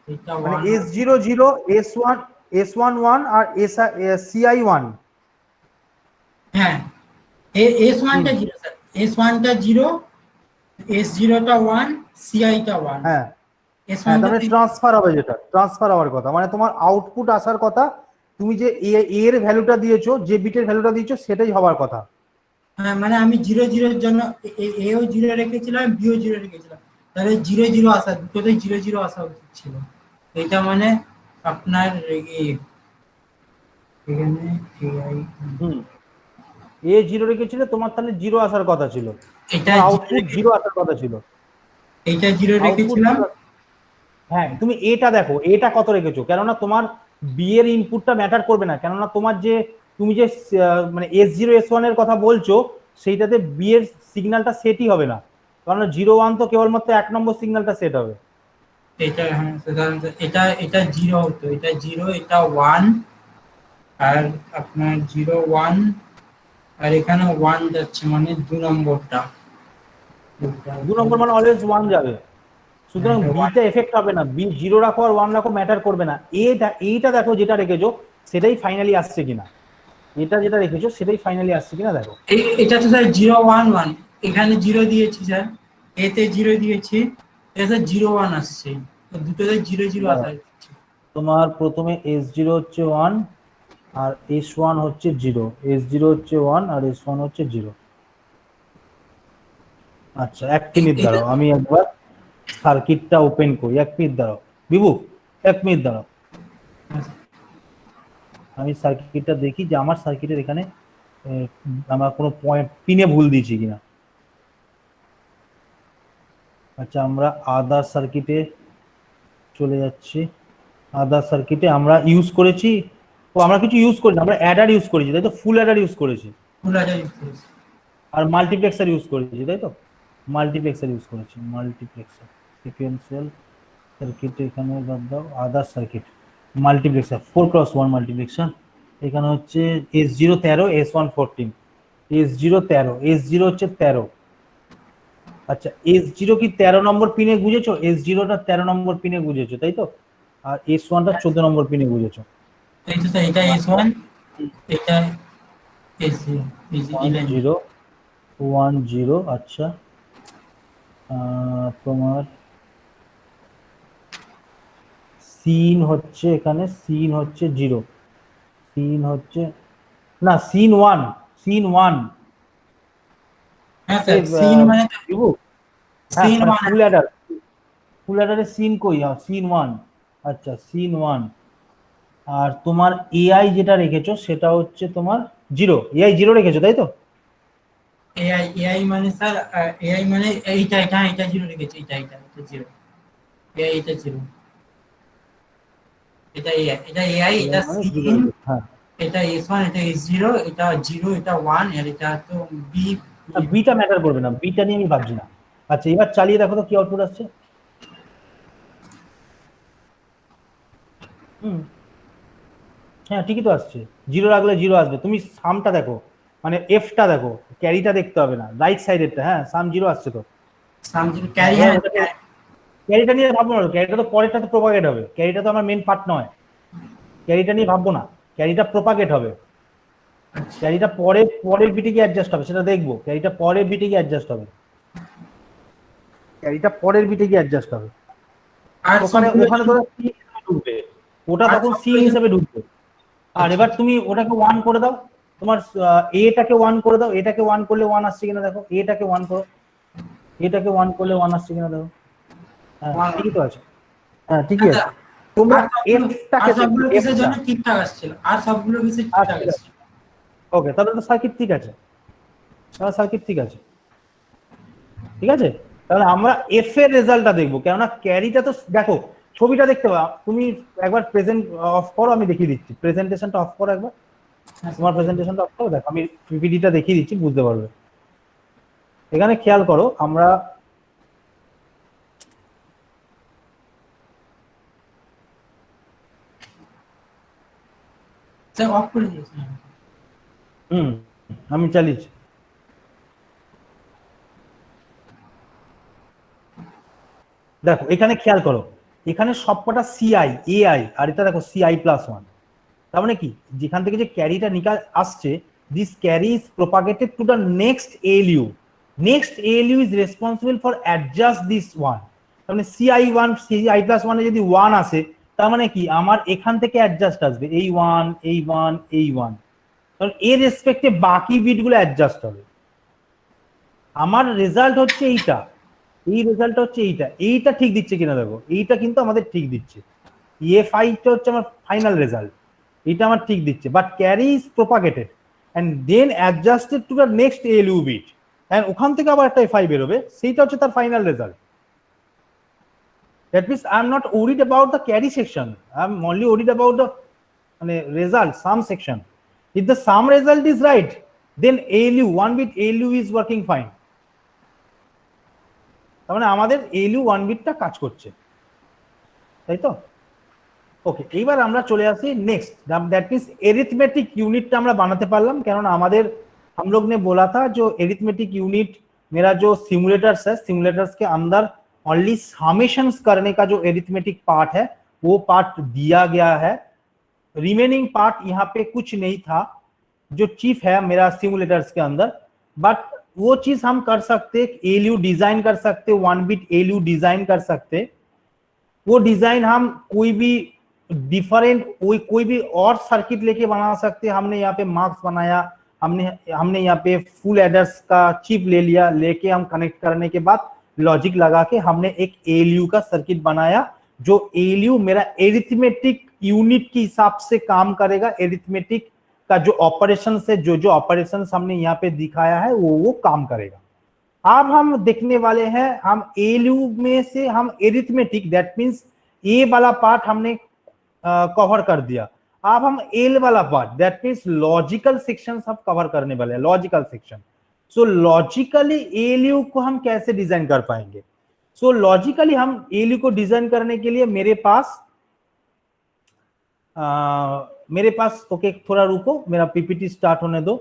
এটা মানে 1 S00 S11 আর CI1। হ্যাঁ S1 টা 0 স্যার, S1 টা 0, S0 টা 1, CI টা 1। হ্যাঁ S1 টা তাহলে ট্রান্সফার হবে, যেটা ট্রান্সফার হওয়ার কথা, মানে তোমার আউটপুট আসার কথা, তুমি যে এর ভ্যালুটা দিয়েছো, যে বিটের ভ্যালুটা দিয়েছো সেটাই হওয়ার কথা। হ্যাঁ মানে আমি 00 এর জন্য এও 0 রেখেছিলাম, বিও 0 রেখেছিলাম, তাহলে 00 আসা, দুটোতেই 00 আসা উচিত ছিল। এটা মানে আপনার এখানে AI A0 রেখেছিলে, তোমার তাহলে 0 আসার কথা ছিল, এটা আউটপুট 0 আসার কথা ছিল। এইটা 0 রেখেছিলাম। হ্যাঁ তুমি এটা দেখো, এটা কত রেখেছো, কেননা তোমার বি এর ইনপুটটা ম্যাটার করবে না, কেননা তোমার যে তুমি যে মানে S0 S1 এর কথা বলছো সেইটাতে বি এর সিগন্যালটা সেটই হবে না, কারণ 01 তো কেবলমাত্র 1 নম্বর সিগন্যালটা সেট হবে। এটা হ্যাঁ সাধারণত এটা 0 হতো, এটা 0, এটা 1, আর আপনার 01, আর এখানে 1 যাচ্ছে, মানে 2 নম্বরটা। 2 নম্বর মানে অলওয়েজ 1 যাবে, সুতরাং বিটা এফেক্ট হবে না, বি 0 রাখো আর 1 রাখো ম্যাটার করবে না। এইটা দেখো যেটা রেখেছো সেটাই ফাইনালি আসছে কিনা, এটা যেটা রেখেছো সেটাই ফাইনালি আসছে কিনা দেখো। এটা তো স্যার 011, এখানে 0 দিয়েছি স্যার, এ তে 0 দিয়েছি, এতে 0 1 আসছে, তো দুটোতে 0 0 আসা যাচ্ছে। তোমার প্রথমে S0 হচ্ছে 1 আর S1 হচ্ছে 0, S0 হচ্ছে 1 আর S1 হচ্ছে 0। আচ্ছা, এক মিনিট এটা দাঁড়াও, আমি একবার সার্কিটটা ওপেন করি। এক মিনিট দাঁড়াও বিভু, এক মিনিট দাঁড়াও, আমি সার্কিটটা দেখি যে আমার সার্কিটের এখানে আমার কোনো পয়েন্ট পিনে ভুল দিয়েছি কিনা। আচ্ছা, আমরা আদার সার্কিটে চলে যাচ্ছি। আদার সার্কিটে আমরা ইউজ করেছি, ও আমরা কিছু ইউজ করি না, আমরা অ্যাডার ইউজ করেছি তাই তো, ফুল অ্যাডার ইউজ করেছি ফুল আজার ইউজ করেছি। আর মাল্টিপ্লেক্সার ইউজ করেছি তাই তো, মাল্টিপ্লেক্সার ইউজ করেছি, মাল্টিপ্লেক্সার সিকোয়েন্সিয়াল সার্কিট এখানে বাদ দাও, আদার সার্কিট মাল্টিপ্লেক্সার 4x1 মাল্টিপ্লেক্সার। এখানে হচ্ছে S0 13, S1 14, S0 13, S0 হচ্ছে 13। আচ্ছা, S0 কি 13 নম্বর পিনে গুঁজেছো? S0টা 13 নম্বর পিনে গুঁজেছো তাই তো, আর S1টা 14 নম্বর পিনে গুঁজেছো। এই তো এটা S1, এটা S0, এই যে 1 0 1 0। আচ্ছা, তোমার সিন হচ্ছে এখানে, সিন হচ্ছে 0, সিন হচ্ছে না, সিন 1, সিন 1। হ্যাঁ স্যার, সিন মানে তো বিভু, হ্যাঁ সিন মানে মানে ফুল অ্যাডার, ফুল অ্যাডারের সিন কই? সিন 1। আচ্ছা, সিন 1। আর তোমার এআই যেটা রেখেছো সেটা হচ্ছে তোমার 0, এআই 0 রেখেছো তাই তো? এআই মানে স্যার, এআই মানে এইটা 0 রেখেছি, এটা 0, এআই এটা 0, এটা এআই, এটা এআই, এটা AI মানে 0 সিন, রেখেছো, হ্যাঁ। এটা S1, এটা S0, এটা 0, এটা 1, আর এটা তো বি। বিটা ম্যাটার করবে না, বিটা নিয়ে আমি ভাবছি না। আচ্ছা, এবার চালিয়ে দেখো তো কি আউটপুট আসছে। হুম, হ্যাঁ ঠিকই তো আসছে, 0 রাখলে 0 আসবে। তুমি সামটা দেখো, মানে এফটা দেখো, ক্যারিটা দেখতে হবে না, রাইট সাইডেরটা। হ্যাঁ, সাম 0 আসছে তো। সামথিং ক্যারি, এবার হ্যাঁ ওটাকে, ক্যারিটা নিয়ে ভাববো না, ক্যারিটা তো পরেরটা তো প্রপাগেট হবে, ক্যারিটা তো আমার মেন পার্ট নয়, ক্যারিটা নিয়ে ভাববো না, ক্যারিটা প্রপাগেট হবে, ক্যারিটা পরের বিটে গিয়ে অ্যাডজাস্ট হবে, সেটা দেখবো। ক্যারিটা পরের বিটে গিয়ে অ্যাডজাস্ট হবে, ক্যারিটা পরের বিটে গিয়ে অ্যাডজাস্ট হবে। আর ওখানে সবগুলো ওখানে ধরো সি হিসেবে ঢুকবে, ওটা আর তখন সি সবগুলো হিসেবে ঢুকবে। আর এবার তুমি ওটাকে 1 করে দাও, তোমার এটাকে 1 করে দাও, এটাকে 1 করলে 1 আসছে কিনা দেখো, এটাকে 1 করো, এটাকে 1 করলে 1 আসছে কিনা দেখো। হ্যাঁ ঠিকই তো আছে, হ্যাঁ ঠিকই আছে। তোমরা এফটাকে দেখো, সবগুলো কিসের এফটা। জন্য ঠিকঠাক আসছিল, আর সবগুলো কিসে ঠিকঠাক আসছিল। ওকে, তাহলে তো সার্কিট ঠিক আছে, তাহলে সার্কিট ঠিক আছে, ঠিক আছে। তাহলে আমরা এফ এর রেজাল্টটা দেখবো, কেননা ক্যারিটা তো দেখো, ছবিটা দেখতে পাও তুমি। একবার প্রেজেন্ট অফ করো, আমি দেখিয়ে দিচ্ছি, প্রেজেন্টেশনটা অফ করো একবার, তোমার প্রেজেন্টেশনটা অফ করো, দেখো আমি পিপিটিটা দেখিয়ে দিচ্ছি, বুঝতে পারবে। এখানে খেয়াল করো, আমরা স্যার অফ করে দিয়েছিলাম। আমি চালিয়েছি। দেখো এখানে খেয়াল করো, এখানে সবকটা সিআই এআই, আর এটা দেখো সিআই প্লাস 1। তার মানে কি, যেখান থেকে যে ক্যারিটা নিকাল আসছে, this carry is propagated to the next ALU, next ALU is responsible for adjust this 1। তার মানে সিআই1, সিআই প্লাস 1 এ যদি 1 আসে, তার মানে কি আমার এখান থেকে অ্যাডজাস্ট আসবে এই 1, এই 1, এই 1, কারণ এর রেসপেক্টে বাকি বিটগুলো অ্যাডজাস্ট হবে। আমার রেজাল্ট হচ্ছে এইটা, এই রেজাল্টটা হচ্ছে এইটা, এইটা ঠিক দিচ্ছে কিনা দেখো, এইটা কিন্তু আমাদের ঠিক দিচ্ছে, এফআইটা হচ্ছে আমার ফাইনাল রেজাল্ট, এটা আমার ঠিক দিচ্ছে। But carry is propagated and then adjusted to the next ALU bit, and ওখান থেকে আবার একটা এফআই বেরোবে, সেইটা হচ্ছে তার final result. That means I am not worried about the carry section, I am only worried about the মানে result, sum section. If the sum result is right, then ALU 1 bit ALU is working fine. তার মানে আমাদের ALU 1 বিটটা কাজ করছে, তাই তো? ওকে, এইবার আমরা চলে আসি নেক্সট, दैट मींस एरिथमेटिक यूनिटটা আমরা বানাতে পারলাম, কারণ আমাদের हम लोग ने बोला था जो एरिथमेटिक यूनिट मेरा जो सिमुलेटर्स है, सिमुलेटर्स के अंदर ओनली समेशंस करने का जो एरिथमेटिक पार्ट है वो पार्ट दिया गया है, रिमेनिंग पार्ट यहाँ पे कुछ नहीं था जो चीफ है मेरा सिमुलेटर्स के अंदर। बट वो चीज हम कर सकते, एलयू डिजाइन कर सकते, 1 बिट एलयू डिजाइन कर सकते। वो डिजाइन हम कोई भी डिफरेंट कोई भी और सर्किट लेके बना सकते। हमने यहाँ पे मार्क्स बनाया, हमने यहाँ पे फुल एडर्स का चिप ले लिया, लेके हम कनेक्ट करने के बाद लॉजिक लगा के हमने एक एलयू का सर्किट बनाया, जो एलयू मेरा एरिथमेटिक यूनिट के हिसाब से काम करेगा। एरिथमेटिक का जो ऑपरेशन है, जो ऑपरेशन हमने यहाँ पे दिखाया है वो काम करेगा। अब हम देखने वाले हैं, हम एलयू में से हम एरिथमेटिक, दैट मींस ए वाला पार्ट हमने कवर कर दिया। अब हम एल वाला part, that means logical section सब कवर करने वाले हैं, logical section. So logically ALU को हम कैसे डिजाइन कर पाएंगे? सो लॉजिकली हम एलयू को डिजाइन करने के लिए मेरे पास ओके, थोड़ा रुको, मेरा पीपीटी स्टार्ट होने दो,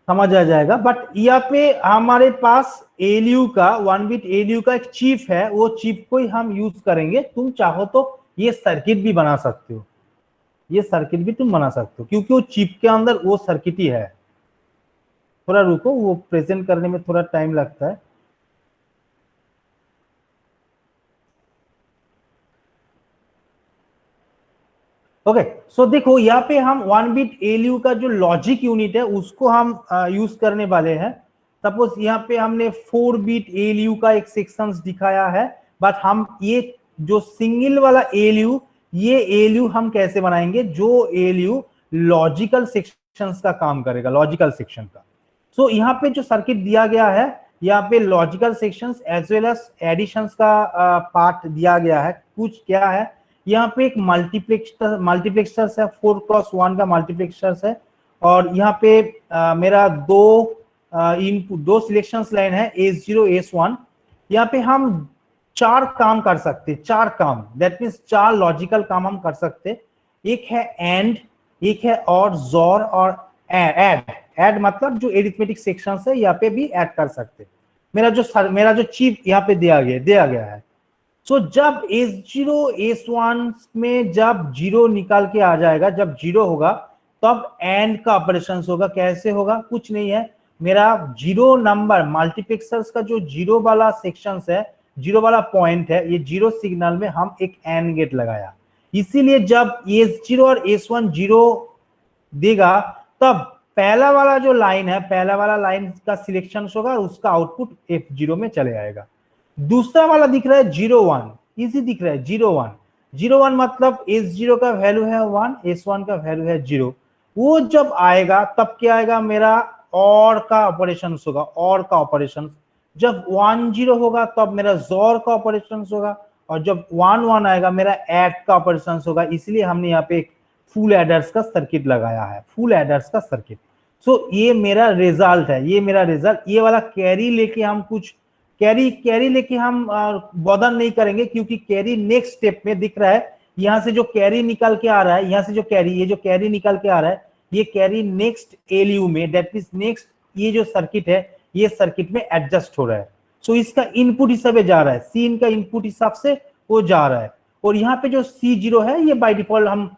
समझ आ जाएगा। बट यहाँ पे हमारे पास एलयू का 1 बिट एलयू का एक चिप है, वो चिप को ही हम यूज करेंगे। तुम चाहो तो ये सर्किट भी बना सकते हो, ये सर्किट भी तुम बना सकते हो, क्योंकि वो चिप के अंदर वो सर्किट ही है। थोड़ा रुको, वो प्रेजेंट करने में थोड़ा टाइम लगता है। ओके, सो देखो यहाँ पे हम 1 बिट एलयू का जो लॉजिक यूनिट है उसको हम यूज करने वाले हैं। सपोज यहाँ पे हमने 4 बिट एलयू का एक सेक्शंस दिखाया है, बट हम ये जो सिंगल वाला एलयू, ये एलयू हम कैसे बनाएंगे? जो एलयू लॉजिकल सेक्शंस का काम करेगा, लॉजिकल सेक्शन का। सो यहाँ पे जो सर्किट दिया गया है, यहाँ पे logical sections as well as additions का पार्ट दिया गया है। कुछ क्या है, यहाँ पे एक मल्टीप्लेक्सर्स है, 4x1 का मल्टीप्लेक्सर्स है, और यहाँ पे मेरा दो सिलेक्शंस लाइन है, S0 S1। यहाँ पे हम 4 काम कर सकते, 4 काम, दैट मीन्स 4 लॉजिकल काम हम कर सकते। एक है एंड, एक है और जोर, और ऐड मतलब जो एरिथमेटिक सेक्शंस है यहाँ पे भी ऐड कर सकते। मेरा जो चिप यहाँ पे दिया गया है। सो जब S0 S1 में जब 0 निकाल के आ जाएगा, जब 0 होगा तब एंड का ऑपरेशन होगा। कैसे होगा? कुछ नहीं है, मेरा 0 नंबर मल्टीप्लेक्सर्स का जो 0 वाला सेक्शंस है, 0 वाला पॉइंट है, ये 0 सिग्नल में हम एक एंड गेट लगाया। इसीलिए जब S0 और S1 0 देगा, तब पहला वाला जो लाइन है, पहला वाला लाइन का सिलेक्शन होगा, उसका आउटपुट F0 में चले आएगा। दूसरा वाला दिख रहा है 0-1, इजी दिख रहा है 0-1 मतलब S0 का वैल्यू है 1, S1 का वैल्यू है 0। वो जब आएगा तब क्या आएगा? मेरा और का ऑपरेशन होगा, और का ऑपरेशन। जब 1-0 होगा तब मेरा जोर का ऑपरेशन होगा, और जब 1-1 आएगा मेरा ऐड का ऑपरेशन होगा। इसलिए हमने यहाँ पे एक फुल एडर्स का सर्किट लगाया है, फुल एडर्स का सर्किट। सो ये मेरा रिजल्ट है, ये मेरा रिजल्ट। ये वाला कैरी लेके हम कुछ कैरी लेके हम बॉदर नहीं करेंगे, क्योंकि कैरी नेक्स्ट स्टेप में दिख रहा है। यहाँ से जो कैरी निकल के आ रहा है, यहाँ से जो कैरी निकल के आ रहा है, ये कैरी नेक्स्ट एलयू में, दैट मींस नेक्स्ट ये जो सर्किट है, ये सर्किट में एडजस्ट हो रहा है। सो इसका इनपुट हिसाब से जा रहा है, सी इनका इनपुट हिसाब से वो जा रहा है। और यहाँ पे जो C0 है, ये बाय डिफॉल्ट हम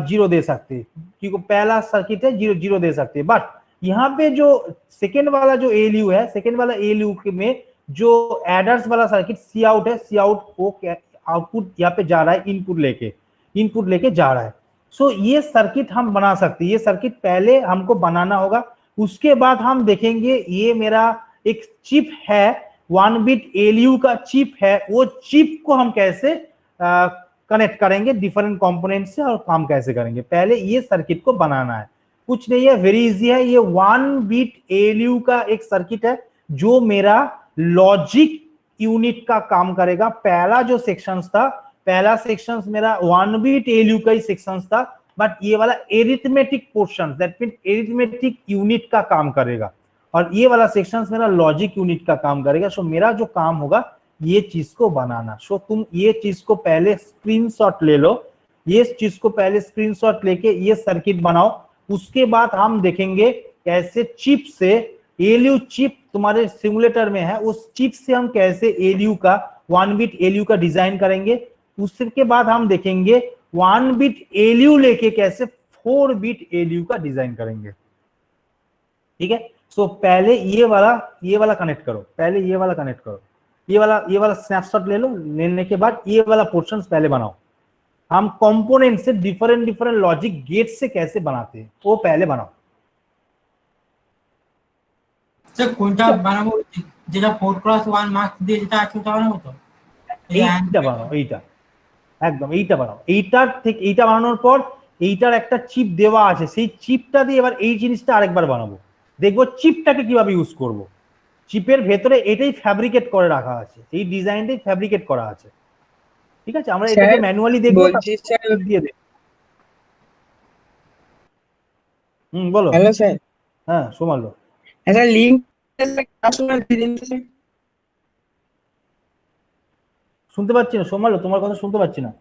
0 दे सकते हैं, क्योंकि पहला सर्किट है, 0 दे सकते हैं। बट यहाँ पे जो सेकेंड वाला जो एलयू है, सेकेंड वाला एलयू में जो एडर्स वाला सर्किट सी आउट है, सी आउट वो आउटपुट यहाँ पे जा रहा है, इनपुट लेके जा रहा है। सो ये सर्किट हम बना सकते हैं। ये सर्किट पहले हमको बनाना होगा, उसके बाद हम देखेंगे। ये मेरा एक चिप है, 1 बिट एलयू का चिप है, वो चिप को हम कैसे कनेक्ट करेंगे डिफरेंट कंपोनेंट से, और काम कैसे करेंगे। पहले ये सर्किट को बनाना है, कुछ नहीं है, वेरी इजी है। ये 1 बिट एलयू का एक सर्किट है, जो मेरा लॉजिक यूनिट का काम करेगा। पहला जो सेक्शंस था, पहला सेक्शंस मेरा 1 बिट एलयू का ही सेक्शंस था, बट ये वाला arithmetic portion, that means arithmetic unit का काम करेगा, और ये वाला सेक्शंस मेरा लॉजिक यूनिट का काम करेगा। सो मेरा जो काम होगा ये चीज को बनाना। सो तुम ये चीज को पहले स्क्रीनशॉट ले लो, ये चीज को पहले स्क्रीनशॉट लेके ये सर्किट बनाओ। उसके बाद हम देखेंगे कैसे चिप से, एलयू चिप तुम्हारे सिमुलेटर में है, उस चिप से हम कैसे एलयू का 1 बिट एलयू का डिजाइन करेंगे। उसके बाद हम देखेंगे 1 बिट एलयू लेके कैसे 4 बिट एलयू का डिजाइन करेंगे। ठीक है, सो पहले ये वाला कनेक्ट करो, पहले ये वाला कनेक्ट करो, ये वाला स्नैपशॉट ले लो, लेने के बाद ये वाला पोर्शन पहले बनाओ। हम कंपोनेंट से डिफरेंट डिफरेंट लॉजिक गेट से कैसे बनाते हैं वो पहले बनाओ। স্যার কোনটা বানাবো, যেটা 4+1 মার্কস দিয়ে যেটা আছে ওটা বানাবো তো? এইটা বানাও, এইটা একদম এইটা বানাও। এইটার থেকে এইটা বানানোর পর এইটার একটা চিপ দেওয়া আছে, সেই চিপটা দিয়ে এবার এই জিনিসটা আরেকবার বানাবো, দেখবো চিপটাকে কিভাবে ইউজ করব। চিপের ভেতরে এটাই ফ্যাব্রিকেট করে রাখা আছে, এই ডিজাইনটাই ফ্যাব্রিকেট করা আছে, ঠিক আছে? আমরা এটাকে ম্যানুয়ালি দেখবো, বলছি স্যার, দিয়ে দেব। বলো। Hello sir. হ্যাঁ সোমালো, স্যার লিংক ক্লাসরুমে দিয়ে দিন স্যার। শুনতে পাচ্ছি না সোমালো, তোমার কথা শুনতে পাচ্ছি না।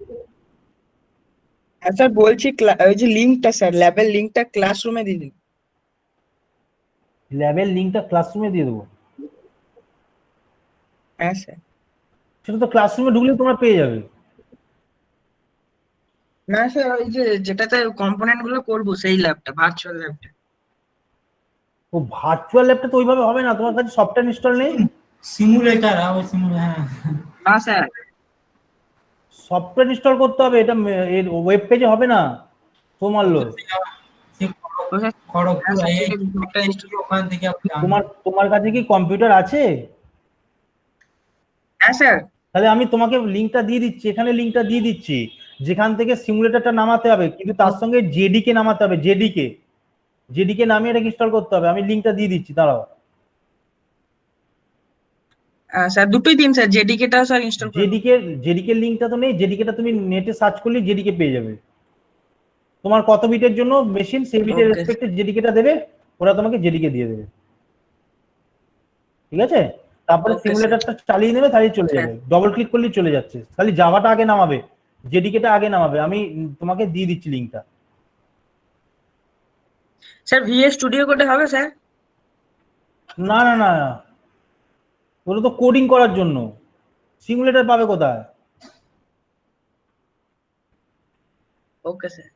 হ্যাঁ স্যার বলছি, ওই যে লিংকটা স্যার, ল্যাবের লিংকটা ক্লাসরুমে দিয়ে দিন। ল্যাবের লিঙ্কটা ক্লাসরুমে দিয়ে দেবো? হ্যাঁ স্যার। সেটা তো ক্লাসরুমে ঢুকলে তোমরা পেয়ে যাবে। না স্যার, ওই যে যেটাতে কম্পোনেন্ট গুলো করবো সেই ল্যাবটা, ভার্চুয়াল ল্যাবটা। ও ভার্চুয়াল ল্যাবটা তো ওইভাবে হবে না, তোমার কাছে সফটওয়্যার ইনস্টল নেই। সিমুলেটর, ওই সিমুলেটর, হ্যাঁ না স্যার, সফটওয়্যার ইনস্টল করতে হবে, এটা এর ওয়েব পেজে হবে না। সোমালো, খড়গপুর হ্যাঁ, IIT সেটা install- ওখান থেকে আপনি তোমার কাছে কি কম্পিউটার আছে? হ্যাঁ স্যার। তাহলে আমি তোমাকে লিঙ্কটা দিয়ে দিচ্ছি, এখানে লিঙ্কটা দিয়ে দিচ্ছি, যেখান থেকে সিমুলেটরটা নামাতে হবে, কিন্তু তার সঙ্গে জেডিকে নামাতে হবে, জেডিকে নামিয়ে এটাকে ইনস্টল করতে হবে। আমি লিঙ্কটা দিয়ে দিচ্ছি, দাঁড়াও। স্যার দুটোই দিন স্যার, জেডিকেটাও স্যার ইনস্টল করুন। জেডিকে লিঙ্কটা তো নেই, জেডিকেটা তুমি নেটে সার্চ করলে জেডিকে পেয়ে যাবে। তোমার কত বিটের জন্য মেশিন, সেই বিটের Okay, রেসপেক্টে জেডিকেটা দেবে, ওরা তোমাকে জেডিকে দিয়ে দেবে, ঠিক আছে? তারপরে Okay, সিমুলেটরটা চালিয়ে নেবে, তাহলে চলে যাবে, ডবল ক্লিক করলেই চলে যাচ্ছে। খালি জাভাটা আগে নামাবে, জেডিকেটা আগে নামাবে। আমি তোমাকে দিয়ে দিচ্ছি লিঙ্কটা। স্যার ভিএস স্টুডিও কোডে হবে স্যার? না না না, ওটা তো কোডিং করার জন্য, সিমুলেটর পাবে কোথায়? Okay sir.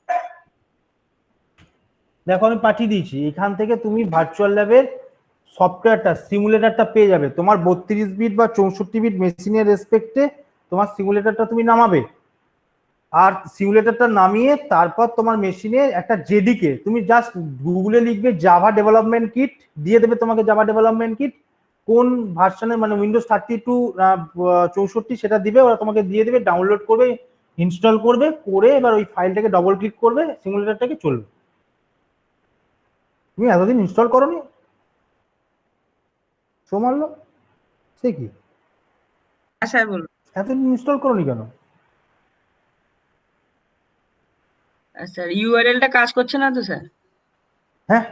দেখো আমি পাঠিয়ে দিয়েছি, এখান থেকে তুমি ভার্চুয়াল ল্যাবের সফটওয়্যারটা, সিমুলেটরটা পেয়ে যাবে। তোমার 32 বিট বা 64 বিট মেশিনের রেসপেক্টে তোমার সিমুলেটরটা তুমি নামাবে, আর সিমুলেটরটা নামিয়ে তারপর তোমার মেশিনে একটা জেডিকে তুমি জাস্ট গুগলে লিখবে জাভা ডেভেলপমেন্ট কিট, দিয়ে দেবে তোমাকে জাভা ডেভেলপমেন্ট কিট কোন ভার্সনের, মানে উইন্ডোজ 32 64 সেটা দিবে, ওরা তোমাকে দিয়ে দেবে, ডাউনলোড করবে, ইনস্টল করবে, করে এবার ওই ফাইলটাকে ডবল ক্লিক করবে, সিমুলেটরটাকে চলবে। তুমি এতদিন ইনস্টল করোনি সোমাল্য, সে কি হ্যাঁ স্যার বলুন। এতদিন ইনস্টল করোনি কেন? স্যার ইউআরএলটা কাজ করছে না তো স্যার? হ্যাঁ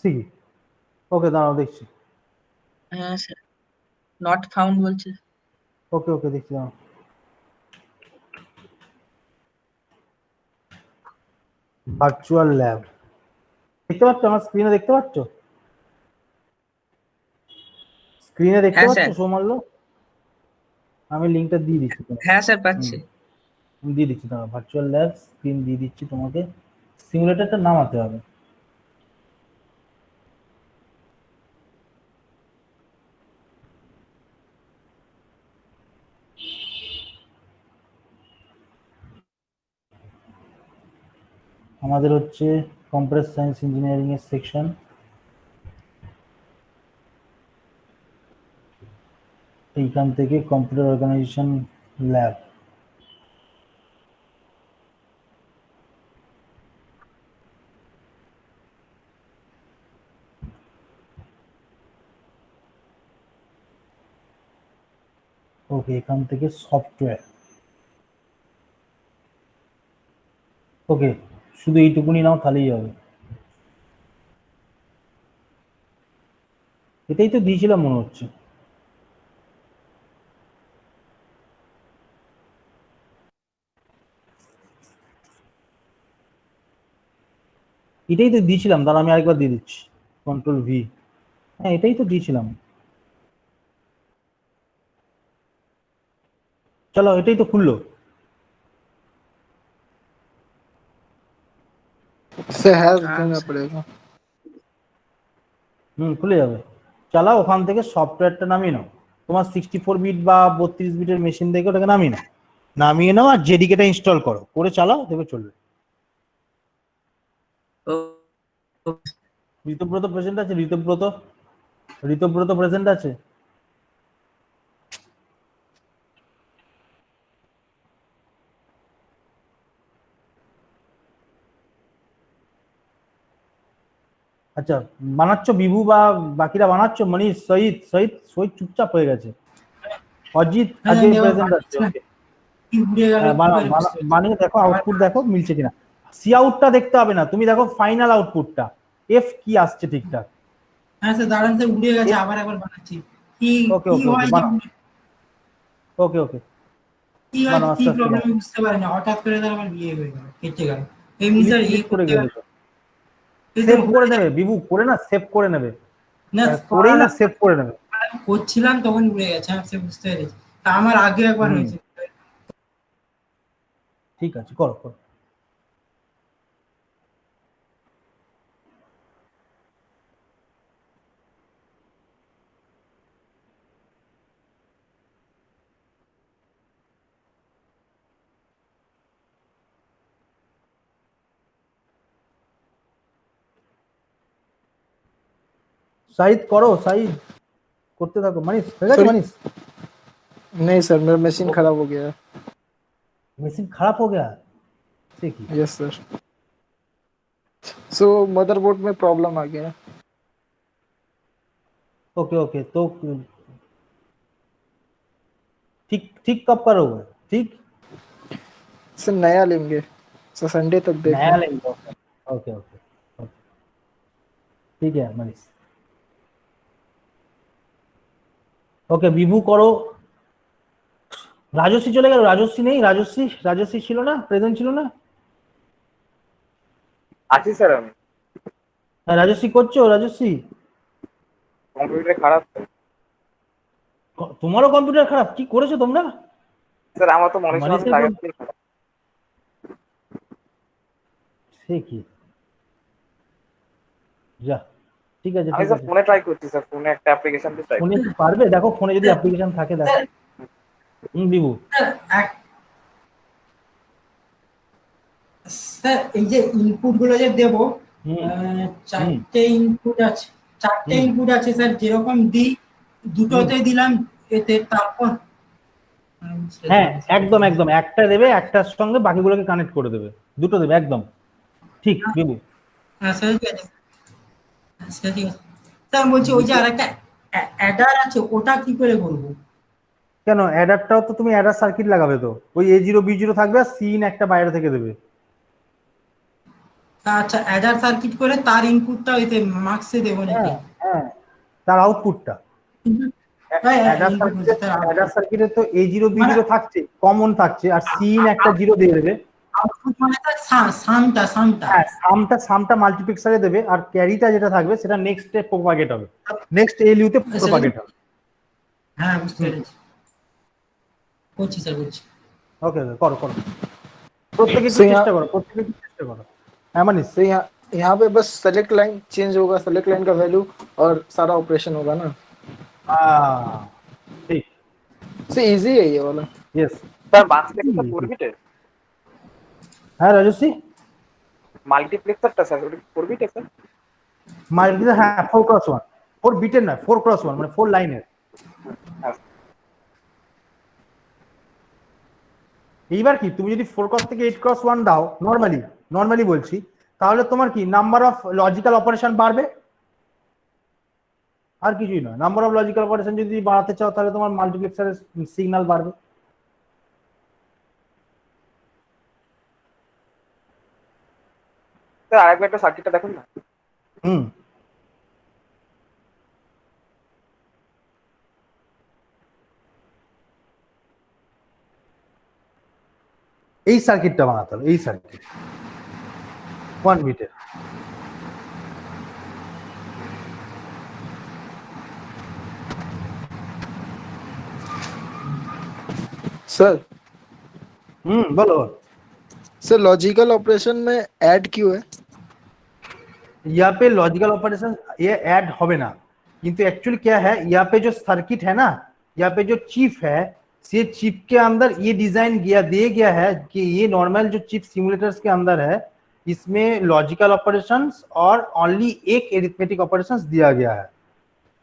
সে কি, ওকে দাঁড়াও দেখছি। হ্যাঁ স্যার, নট ফাউন্ড বলছে। ওকে ওকে দেখছি, দাঁড়াও। ভার্চুয়াল ল্যাব দেখতে পাচ্ছ, আমার স্ক্রিনে দেখতে পাচ্ছ? স্ক্রিনে দেখতে হ্যাঁ, পাচ্ছ স্যার। সোমাল্য? আমি লিঙ্কটা দিয়ে দিচ্ছি তোমাকে। হ্যাঁ স্যার পাচ্ছি। আমি দিয়ে দিচ্ছি, দাঁড়াও, ভার্চুয়াল ল্যাব স্ক্রিন দিয়ে দিচ্ছি তোমাকে। সিমুলেটরটা নামাতে হবে। আমাদের হচ্ছে কম্পিউটার সায়েন্স ইঞ্জিনিয়ারিং এর সেকশন, এইখান থেকে কম্পিউটার অর্গানাইজেশন ল্যাব। ওকে, এখান থেকে সফটওয়্যার। ওকে, শুধু এইটুকুনি নাও তাহলেই হবে। এটাই তো দিয়েছিলাম মনে হচ্ছে। এটাই তো দিয়েছিলাম, দাঁড়া আমি আরেকবার দিয়ে দিচ্ছি, কন্ট্রোল ভি। হ্যাঁ এটাই তো দিয়েছিলাম, চলো এটাই তো খুললো। से हैव हाँ, करना सर। पड़ेगा। খুলে যাবে। চালাও, ওখান থেকে সফটওয়্যারটা নামিয়ে নাও, তোমার 64 বিট বা 32 বিটের মেশিন থেকে ওটাকে নামিয়ে নাও আর জেডিকেটা ইনস্টল করো, করে চালাও, দেখবে চলবে। ঋতব্রত প্রেজেন্ট আছে? ঋতব্রত প্রেজেন্ট আছে? আচ্ছা, বানাচ্ছ বিভু বা বাকিরা বানাচ্ছ? মনীষ, শহীদ চুপচাপ হয়ে গেছে। অজিত আজকে প্রেজেন্ট আছে, ওকে। বানিয়ে দেখো, আউটপুট দেখো মিলছে কিনা। সি আউটটা দেখতে হবে না, তুমি দেখো ফাইনাল আউটপুটটা, এফ কি আসছে ঠিকঠাক। হ্যাঁ স্যার, দাঁড়ান স্যার, উড়ে গেছে, আবার একবার বানাচ্ছি। কি ওকে কি হয়, ওকে কি হয়, কি প্রবলেম বুঝতে পারি না, হঠাৎ করে তার আমার বিয়ে হয়ে গেল, কেটে গেল। এমনি স্যার করে গেল, সেভ করে নেবে বিভু, করে না সেভ করে নেবে, না করেই না সেভ করে নেবে। করছিলাম তখন উড়ে গেছে, আমি সে বুঝতে পেরেছি। আমার আগে একবার হয়েছে। ঠিক আছে, করো। शाहिद करो, शाहिद करते থাকো। मनीष हो गया? मनीष नहीं सर, मेरा मशीन खराब हो गया है। मशीन खराब हो गया? ठीक है। यस सर, सो मदरबोर्ड में प्रॉब्लम आ गया। ओके तो ठीक कब करोगे? ठीक सर नया लेंगे, सर संडे तक देख नया लेंगे। ओके ठीक है मनीष। ওকে বিভু করো। রাজশ্রী চলে গেল, রাজশ্রী নেই, রাজশ্রী ছিল না, প্রেজেন্ট ছিল না? আছি স্যার আমি। রাজশ্রী করছো? রাজশ্রী কম্পিউটার খারাপ তোমারও কম্পিউটার খারাপ? কি করেছো তোমরা? স্যার আমার তো মনে হয় আগে থেকেই খারাপ। সে কি যা, ঠিক আছে আমি স্যার ফোনে ট্রাই করছি স্যার, ফোনে একটা অ্যাপ্লিকেশন দিয়ে ট্রাই ফোনে পারবে? দেখো ফোনে যদি অ্যাপ্লিকেশন থাকে দেখো। বিভু স্যার এই যে ইনপুট গুলো যে দেব, চারটে ইনপুট আছে, স্যার, যেরকম দিই দুটোতে দিলাম এতে, তারপর হ্যাঁ একদম একটা দেবে, একটার সঙ্গে বাকিগুলোকে কানেক্ট করে দেবে, দুটো দেবে একদম ঠিক। বিভু হ্যাঁ স্যার, ঠিক আছে স্যার, বলছি ওই যে আরেকটা অ্যাডার আছে, ওটা কি করে করবো? কেন অ্যাডারটাও তো তুমি অ্যাডার সার্কিট লাগাবে, তো ওই A0 B0 থাকবে আর সিন একটা বাইরে থেকে দেবে। আচ্ছা, অ্যাডার সার্কিট করে তার ইনপুটটা ওইতে মার্কসে দেবো নাকি? হ্যাঁ তার আউটপুটটা অ্যাডার সার্কিটে তো A0 B0 থাকছে, কমন থাকছে, আর সিন একটা জিরো দিয়ে দেবে। আউটপুট মানে তার সামটা হ্যাঁ সামটা মাল্টিপ্লেক্সারে দেবে, আর ক্যারিটা যেটা থাকবে সেটা নেক্সট স্টেপ প্রপাগেট হবে, নেক্সট এলইউ তে প্রপাগেট হবে। হ্যাঁ বুঝতে পেরেছি, করছি স্যার, করছি। ওকে করো প্রত্যেকে একটু চেষ্টা করো। হ্যাঁ মানিস तो यहाँ पे बस सेलेक्ट लाइन चेंज होगा, सेलेक्ट लाइन का वैल्यू और सारा ऑपरेशन होगा ना। ठीक से इजी है ये वाला। यस স্যার মাল্টিপ্লেক্সার 4 বিটের? হ্যাঁ রাজশ্রী মাল্টিপ্লেক্সারটা স্যার ওটা 4 বিটের স্যার? মাল্টিপ্লেক্সার হ্যাঁ 4x1, 4 বিটের না, 4x1 মানে 4 লাইনের। এইবার কি তুমি যদি 4x থেকে 8x1 দাও নরমালি বলছি, তাহলে তোমার কি নাম্বার অফ লজিক্যাল অপারেশন বাড়বে, আর কিছুই না। নাম্বার অফ লজিক্যাল অপারেশন যদি বাড়াতে চাও তাহলে তোমার মাল্টিপ্লেক্সারের সিগন্যাল বাড়বে। স্যার আরেকবার একটা সার্কিটটা দেখুন না। এই সার্কিটটা বানাতে হবে, এই সার্কিট 1 বিটের। सर बोलो सर, लॉजिकल ऑपरेशन में ऐड क्यों है? यहाँ पे लॉजिकल ऑपरेशन ये ऐड होवे ना, किंतु एक्चुअली क्या है, यहाँ पे जो सर्किट है ना, यहाँ पे जो चिप है, ये चिप के अंदर ये डिजाइन दिया गया है कि ये नॉर्मल जो चिप सिमुलेटर्स के अंदर है, इसमें लॉजिकल ऑपरेशंस और ओनली एक एरिथमेटिक ऑपरेशंस दिया गया है।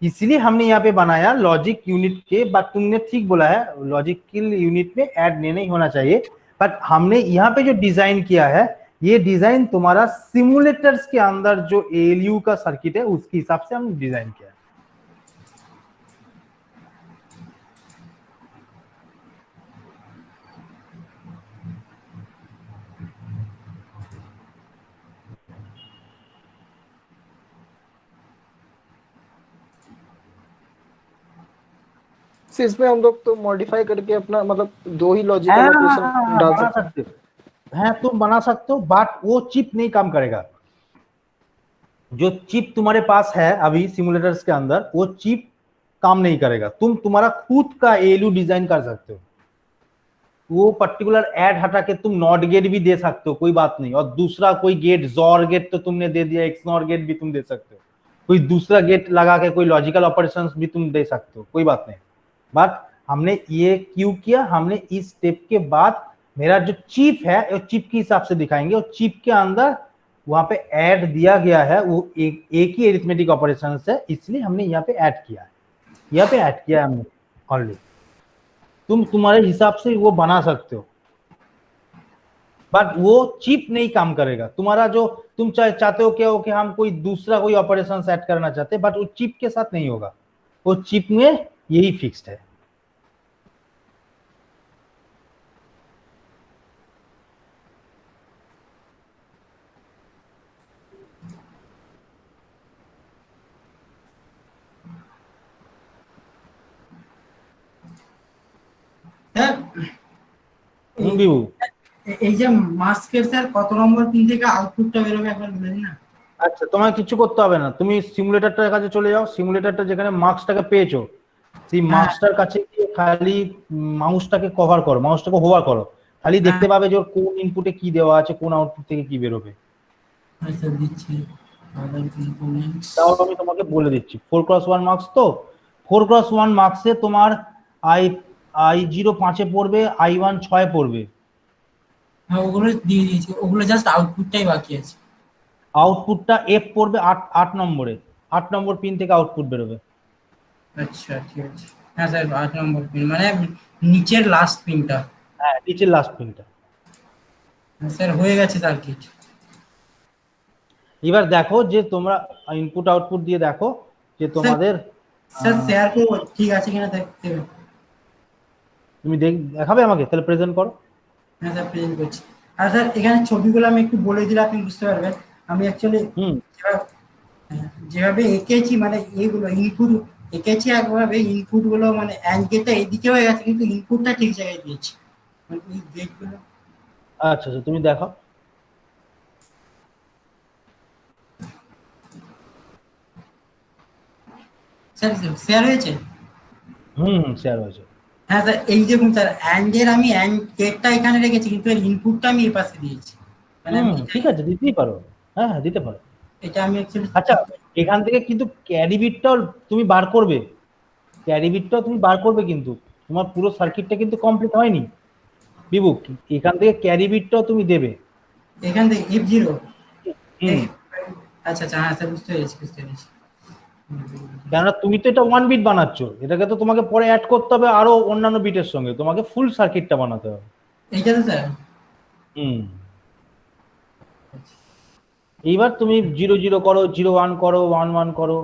इसलिए हमने यहाँ पे बनाया लॉजिक यूनिट के, बट तुमने ठीक बोला है लॉजिकल यूनिट में ऐड नहीं होना चाहिए, बट हमने यहाँ पे जो डिजाइन किया है, ये डिजाइन तुम्हारा सिमुलेटर्स के अंदर जो एएलयू का सर्किट है उसके हिसाब से हमने डिजाइन किया है। So, इसमें हम लोग तो मॉडिफाई करके अपना मतलब दो ही लॉजिकल ऑपरेशन डाल बना सकते हैं। सकते हैं, तुम बना सकते हो, बट वो चिप नहीं काम करेगा। जो चिप तुम्हारे पास है अभी सिमुलेटर्स के अंदर, वो चिप काम नहीं करेगा। तुम तुम्हारा खुद का एएलयू डिजाइन कर सकते हो, वो पर्टिकुलर ऐड हटा के तुम नॉट गेट भी दे सकते हो, कोई बात नहीं। और दूसरा कोई गेट, जॉर गेट तो तुमने दे दिया, एक्सनॉर गेट भी तुम दे सकते हो, कोई दूसरा गेट लगा के कोई लॉजिकल ऑपरेशंस भी तुम दे सकते हो, कोई बात नहीं। बट हमने ये क्यों किया, हमने इस स्टेप के बाद मेरा जो चिप है वो चिप के हिसाब से दिखाएंगे, और चिप के अंदर वहां पे ऐड दिया गया है, वो एक ही एरिथमेटिक ऑपरेशन है, इसलिए हमने यहाँ पे ऐड किया है, यहाँ पे ऐड किया है हमने ऑलरेडी। तुम तुम्हारे हिसाब से वो बना सकते हो, बट वो चिप नहीं काम करेगा। तुम्हारा जो तुम चाहते हो क्या हो कि हम कोई दूसरा कोई ऑपरेशन ऐड करना चाहते हैं, बट वो चिप के साथ नहीं होगा, वो चिप में यही फिक्स्ड है। স্যার বিভু, এই যে মাস্কের স্যার কত নম্বর পিন থেকে আউটপুটটা বেরোবে একবার বলে দিন না। আচ্ছা তোমার কিছু করতে হবে না, তুমি সিমুলেটরটার কাছে চলে যাও, সিমুলেটরটা যেখানে মার্কসটাকে পেয়েছো সেই মার্কসটার কাছে গিয়ে খালি মাউসটাকে কভার করো, মাউসটাকে হোভার করো, খালি দেখতে পাবে যে ওর কোন ইনপুটে কি দেওয়া আছে, কোন আউটপুট থেকে কি বেরোবে। আচ্ছা দিচ্ছি, আদার কম্পোনেন্টস তাও আমি তোমাকে বলে দিচ্ছি। 4x1 মার্কস, তো 4x1 মার্কসে তোমার i0 5 এ পড়বে, i1 6 পড়বে। হ্যাঁ ওগুলো দিয়ে দিয়েছি, ওগুলো জাস্ট আউটপুটটাই বাকি আছে। আউটপুটটা এফ পড়বে 8 নম্বরে, 8 নম্বর পিন থেকে আউটপুট বেরোবে। আচ্ছা ঠিক আছে, হ্যাঁ স্যার 8 নম্বর পিন মানে নিচের লাস্ট পিনটা। হ্যাঁ নিচের লাস্ট পিনটা। হ্যাঁ স্যার হয়ে গেছে সার্কিট। এবার দেখো যে তোমরা ইনপুট আউটপুট দিয়ে দেখো যে তোমাদের স্যার শেয়ার করব ঠিক আছে কিনা দেখতে হবে। তুমি দেখাবে আমাকে, তাহলে প্রেজেন্ট করো। হ্যাঁ স্যার প্রেজেন্ট করছি। আর স্যার এখানে ছবিগুলো আমি একটু বলে দিলে আপনি বুঝতে পারবেন। আমি অ্যাকচুয়ালি যেভাবে এঁকেছি মানে এইগুলো ইনপুট এঁকেছি একভাবে, ইনপুট গুলো মানে অ্যান্ড গেটটা এদিকে হয়ে গেছে কিন্তু ইনপুটটা ঠিক জায়গায় দিয়েছি, মানে এই গেটগুলো। আচ্ছা আচ্ছা তুমি দেখো। স্যার শেয়ার হয়েছে? শেয়ার হয়েছে। হ্যাঁ স্যার এই দেখুন স্যার অ্যান্ডের আমি অ্যান্ড গেটটা এখানে রেখেছি কিন্তু এর ইনপুটটা আমি এই পাশে দিয়েছি, মানে ঠিক আছে দিতেই পারো, হ্যাঁ হ্যাঁ দিতে পারো। এটা আমি অ্যাকচুয়ালি আচ্ছা এখান থেকে কিন্তু ক্যারি বিটটাও তুমি বার করবে, ক্যারি বিটটাও তুমি বার করবে, কিন্তু তোমার পুরো সার্কিটটা কিন্তু কমপ্লিট হয়নি বিভু, এখান থেকে ক্যারি বিটটাও তুমি দেবে এখান থেকে F0। আচ্ছা আচ্ছা হ্যাঁ স্যার বুঝতে পেরেছি বুঝতে পেরেছি। কেননা তুমি তো এটা 1 বিট বানাচ্ছ, এটাকে তো তোমাকে পরে অ্যাড করতে হবে আরো অন্যান্য বিটের সঙ্গে, তোমাকে ফুল সার্কিটটা বানাতে হবে। এইটা তো স্যার এইবার তুমি 0 0 করো, 0 1 করো, 1 1 করো।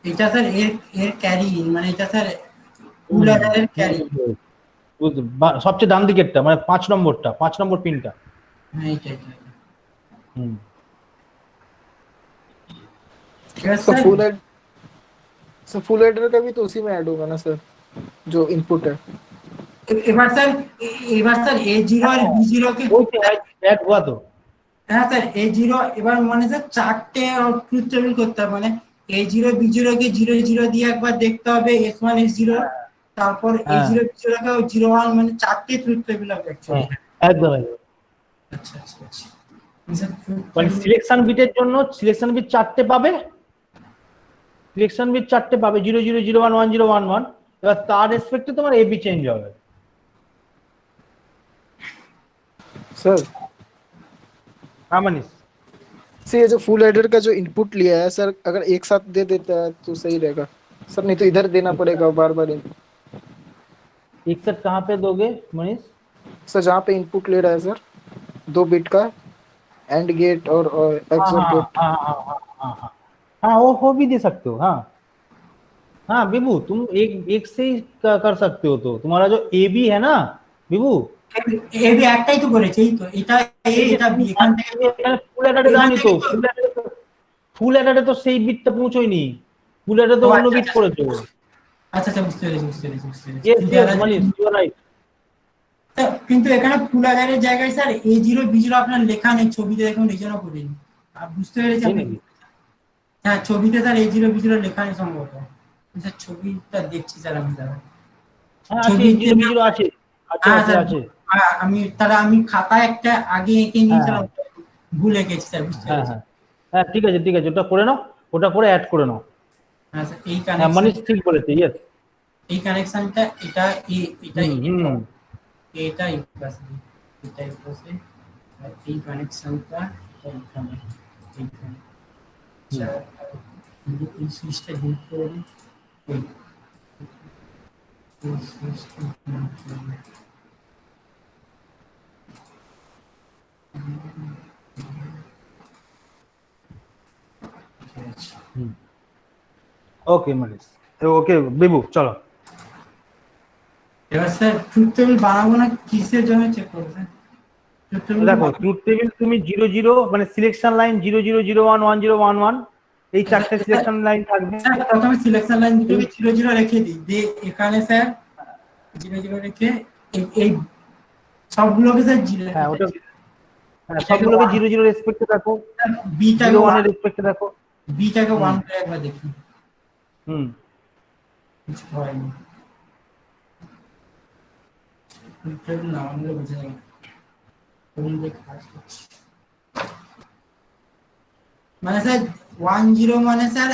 এটা স্যার এর ক্যারি ইন মানে এটা স্যার ফুল অ্যাডারের ক্যারি। সবচেয়ে ডান দিকেরটা মানে 5 নম্বরটা, 5 নম্বর পিনটা। হ্যাঁ এইটা फुल एडर का भी तो उसी में ऐड होगा ना सर, जो इनपुट है। এবার স্যার A0 আর B0 কে ऐड हुआ तो হ্যাঁ স্যার A0 এবার মানে স্যার চারটে ট্রুথ টেবিল করতে হবে, মানে A0 B0 কে 0 0 দিয়ে একবার দেখতে হবে, S1 S0, তারপর হ্যাঁ A0 B0 কে 0 1, মানে চারটে ট্রুথ টেবিল হবে অ্যাকচুয়ালি। একদম একদম। আচ্ছা আচ্ছা আচ্ছা স্যার truth মানে table- সিলেকশন বিটের জন্য সিলেকশন বিট চারটে পাবে, সিলেকশন বিট চারটে পাবে, 0 0 0 1 1 0 1 1। এবার তার রেসপেক্টে তোমার এবি চেঞ্জ হবে। सर হ্যাঁ মানিস, से ये जो फुल एडर का जो इनपुट लिया है सर, अगर एक साथ दे देता है तो सही रहेगा सर, नहीं तो इधर देना पड़ेगा बार बार। एक सेट कहाँ पे दोगे मनीष? सर जहाँ पे इनपुट ले रहा है सर 2 बिट का एंड गेट और हाँ एक्सोर हाँ गेट। हाँ हाँ हाँ हाँ हाँ हाँ, वो भी दे सकते हो। हाँ हाँ विभू, तुम एक से ही कर सकते हो। तो तुम्हारा जो ए बी है ना विभू, এবি একটাই তো করেছে, এই তো এটা A এটা B, এখান থেকে ফুল অ্যাডারে দাওনি তো, ফুল অ্যাডারে তো সেই বিটটা পৌঁছয়নি, ফুল অ্যাডারে তো অন্য বিট করেছো। আচ্ছা আচ্ছা বুঝতে পেরেছি বুঝতে পেরেছি বুঝতে পেরেছি। Yes yes Manish, you are right. Sir, কিন্তু এখানে ফুল আকারের জায়গায় স্যার A0 B0 আপনার লেখা নেই, ছবিতে দেখুন এই জন্য করিনি। বুঝতে পেরেছি তাই আপনি? নাকি? হ্যাঁ ছবিতে স্যার A0 B0 লেখা নেই সম্ভবত। স্যার ছবিটা দেখছি স্যার আমি দাঁড়ান। হ্যাঁ আছে, ছবিতে জিরো বিজিরো আছে আছে হ্যাঁ আছে স্যার, আছে। আমি খাতায় একটা আগে এঁকে নিয়েছিলাম, ভুলে গেছি স্যার, বুঝতে হ্যাঁ পেরেছি। হ্যাঁ হ্যাঁ ঠিক আছে ঠিক আছে, ওটা করে নাও, ওটা করে অ্যাড করে নাও। হ্যাঁ স্যার এই হ্যাঁ কানেকশন, মনীষ ঠিক বলেছে, ইয়েস। এই কানেকশনটা এটা এটা হুম এটা এই পাশে, এটা এই পাশে, আর এই কানেকশনটা এইখানে এইখানে। আচ্ছা এই সুইচটা ডিলিট করে দিই। এই সুইচটা ডিলিট করে দিই। ঠিক আছে। ওকে মনীষ, ওকে বিভু চলো। এবার স্যার ট্রুথ টেবিল বানাবো না কিসের জন্য চেক করবেন? ট্রুথ টেবিল দেখো ট্রুথ টেবিল তুমি 0 0 মানে সিলেকশন লাইন 0 0 0 1 1 0 1 1, এই চারটে সিলেকশন লাইন থাকবে। স্যার প্রথমে সিলেকশন লাইন দুটোকে 0 0 রেখে দিই, দিয়ে এখানে স্যার 0 0 রেখে এই সবগুলোকে স্যার 0 হ্যাঁ ওটা, হ্যাঁ সবগুলোকে 0 0 রেসপেক্টে রাখো, বিটাকে 0 1 এর রেসপেক্টে রাখো। 1 করে একবার দেখি, হুম কিছু হয়নি। টেবিল না আমরা বুঝে নেব কোন দিকে কাজ করছে। মানে স্যার 1 0 মানে স্যার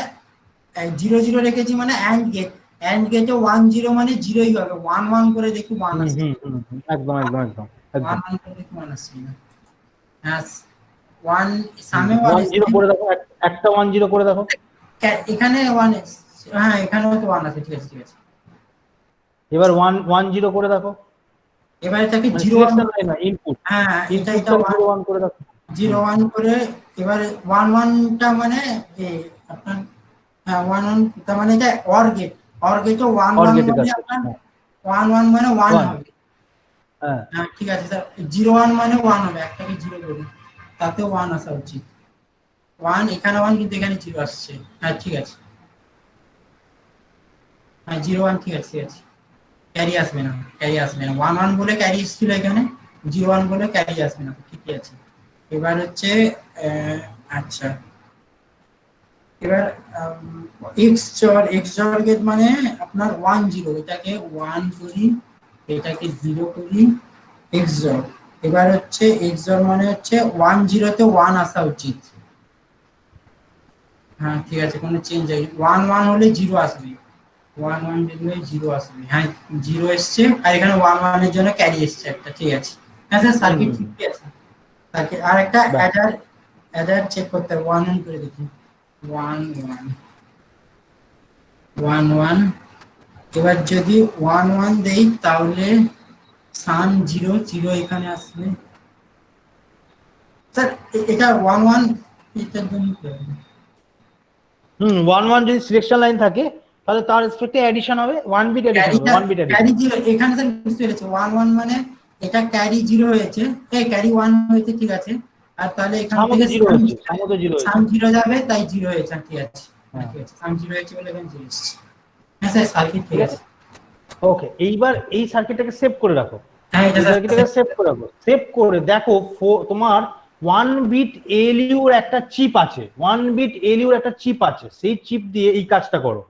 0 0 রেখেছি মানে এন্ড গেটে 1 0 মানে 0ই হবে, 1 1 করে দেখি 1 আসছে, একদম একদম একদম 1 1 করে দেখি 1 আসছে না। হ্যাঁ 1 সামনে 1 0 করে দেখো, একটা 1 0 করে দেখো। এখানে 1, হ্যাঁ এখানেও তো 1 আছে, ঠিক আছে ঠিক আছে। এবার 1 1 0 করে দেখো, এবার এটাকে মানে 0 সিলেকশন 1, লাইন না ইনপুট, হ্যাঁ এটা ইনপুট 0 1 করে দেখো। 0 1 করে, এবারে 1 1 টা মানে আপনার, হ্যাঁ 1 1 তার মানে এটা অর গেটে 1 অর 1 গেটে মানে কাজ আপনার করছে। 1 1 মানে 1 One, হবে। হ্যাঁ হ্যাঁ ঠিক আছে স্যার, 0 1 মানে 1 হবে, একটাকে 0 করে দিই, তাতে 1 আসা উচিত। 1 এখানে 1 কিন্তু এখানে 0 আসছে। হ্যাঁ ঠিক আছে, হ্যাঁ 0 1 ঠিক আছে ঠিক আছে, ক্যারি আসবে না 1 1 বলে ক্যারি এসেছিল এখানে, 0 1 বলে ক্যারি আসবে না, ঠিকই আছে। এবার হচ্ছে আচ্ছা এবার XOR গেট মানে আপনার 1 0, এটাকে 1 করি, এটাকে 0 করি, XOR। এবার হচ্ছে XOR মানে হচ্ছে 1 0 তে 1 আসা উচিত। হ্যাঁ ঠিক আছে, কোনো চেঞ্জ হয়নি, 1 1 হলে 0 আসবে, 1 1 যদি হয় 0 আসবে। হ্যাঁ 0 এসছে, আর এখানে 1 1 এর জন্য ক্যারি এসছে একটা, ঠিক আছে। হ্যাঁ স্যার সার্কিট ঠিকই আছে। সার্কিট আর একটা অ্যাডার চেক করতে হবে, 1 1 করে দেখি, 1 1 1 1। এবার যদি 1 1 দেই তাহলে সাম 0 0 এখানে আসবে। স্যার এটা 1 1 এটার জন্য কি হবে? 1 1 যদি সিলেকশন লাইন থাকে তাহলে তার রেসপেক্টে অ্যাডিশন হবে, 1 বিট অ্যাডিশন হবে, 1 বিট ক্যারি অ্যাডিশন। 0 এখানে স্যার বুঝতে পেরেছি, 1 1 মানে এটা ক্যারি 0 হয়েছে, ক্যারি 1 হয়েছে, ঠিক আছে। আর তাহলে এখান থেকে সামনে 0 হচ্ছে, সামনে 0 সাম হচ্ছে। 0 যাবে, তাই 0 হয়েছে, ঠিক আছে হ্যাঁ ঠিক আছে, সাম 0 হয়েছে বলে এখানে 0 এসেছে। হ্যাঁ স্যার সার্কিট ঠিক ঠিক আছে। আছে। ওকে এইবার এই সার্কিটটাকে সেভ করে রাখো, হ্যাঁ এটা এই সার্কিটটাকে সেভ করে রাখো, সেভ করে দেখো তোমার 1 বিট এএলইউ এর একটা চিপ আছে, 1 বিট এএলইউ এর একটা চিপ আছে, সেই চিপ দিয়ে এই কাজটা করো।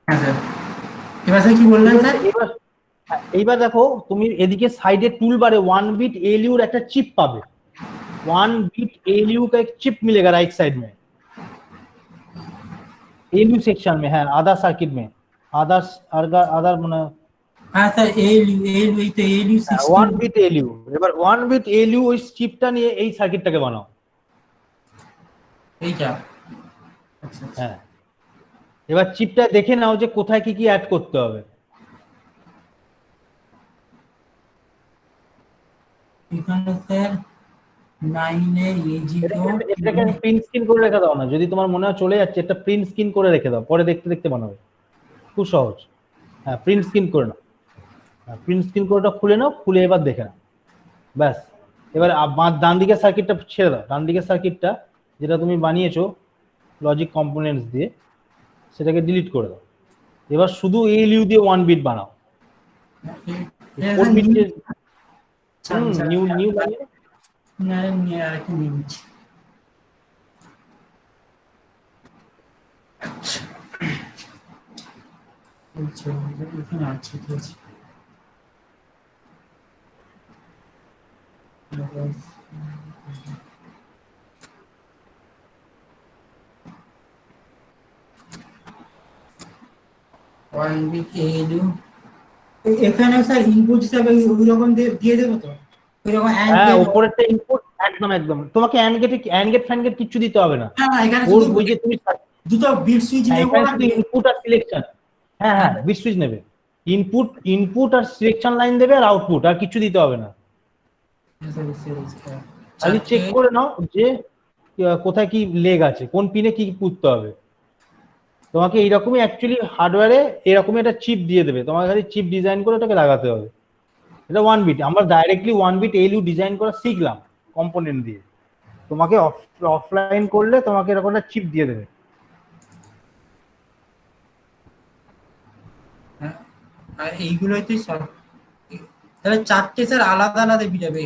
হ্যাঁ স্যার, এবার স্যার কি বললেন স্যার? এইবার দেখো তুমি এদিকে সাইডে টুলবারে 1 बिट एएलयू একটা চিপ পাবে, 1 बिट एएलयू का एक चिप मिलेगा राइट साइड में, एएलयू सेक्शन में है, आधा सर्किट में, आधार মানে হ্যাঁ স্যার, এএলইউ এই তো এএলইউ 16 1 বিট এএলইউ। এবার 1 বিট এএলইউ ওই চিপটা নিয়ে এই সার্কিটটাকে বানাও। এইটা। আচ্ছা আচ্ছা। হ্যাঁ, এবার চিপটা দেখে নাও যে কোথায় কি কি অ্যাড করতে হবে। এখানে স্যার 9 এ এটাকে প্রিন্ট স্ক্রিন করে রেখে দাও না, যদি তোমার মনে হয় চলে যাচ্ছে এটা প্রিন্ট স্ক্রিন করে রেখে দাও, পরে দেখতে দেখতে বানাবে, খুব সহজ। হ্যাঁ, প্রিন্ট স্ক্রিন করে নাও, প্রিন্ট স্ক্রিন করেটা খুলে নাও, খুলে এবার দেখে নাও, ব্যাস। এবার ডান দিকের সার্কিটটা ছেড়ে দাও, ডান দিকের সার্কিটটা যেটা তুমি বানিয়েছো লজিক কম্পোনেন্টস দিয়ে সেটাকে ডিলিট করে দাও। এবার শুধু এএলইউ দিয়ে 1 বিট বানাও। 4 বিট নিউ নিউ বানিয়ে নিয়ে আর কি নিচ্ছি। আচ্ছা, এখানে আছে, ঠিক আছে। এখানে স্যার ইনপুট হিসাবে ওই রকম দিয়ে দেবো তো, ওই রকম হ্যাঁ উপরেরটা ইনপুট, একদম একদম। তোমাকে অ্যান্ড গেট ফ্যান গেট কিছু দিতে হবে না। হ্যাঁ, এখানে ওর শুধু ওই যে তুমি দুটো বিট সুইচ নেব এখানে আর শুধু ইনপুট আর সিলেকশন। হ্যাঁ হ্যাঁ, বিট সুইচ নেবে, ইনপুট আর সিলেকশন লাইন দেবে আর আউটপুট, আর কিছু দিতে হবে না। খালি চেক করে নাও যে কোথায় কি লেগ আছে, কোন পিনে কি পুততে হবে। তোমাকে এইরকমই অ্যাকচুয়ালি হার্ডওয়্যারে এরকমই একটা চিপ দিয়ে দেবে, তোমাকে খালি চিপ ডিজাইন করে ওটাকে লাগাতে হবে। এটা 1 বিট, আমরা ডাইরেক্টলি 1 বিট এএলইউ ডিজাইন করা শিখলাম কম্পোনেন্ট দিয়ে। তোমাকে অফলাইন করলে তোমাকে এরকম একটা চিপ দিয়ে দেবে। আর এইগুলোই তো সব, তাহলে চারটে স্যার আলাদা আলাদা বিট হবে।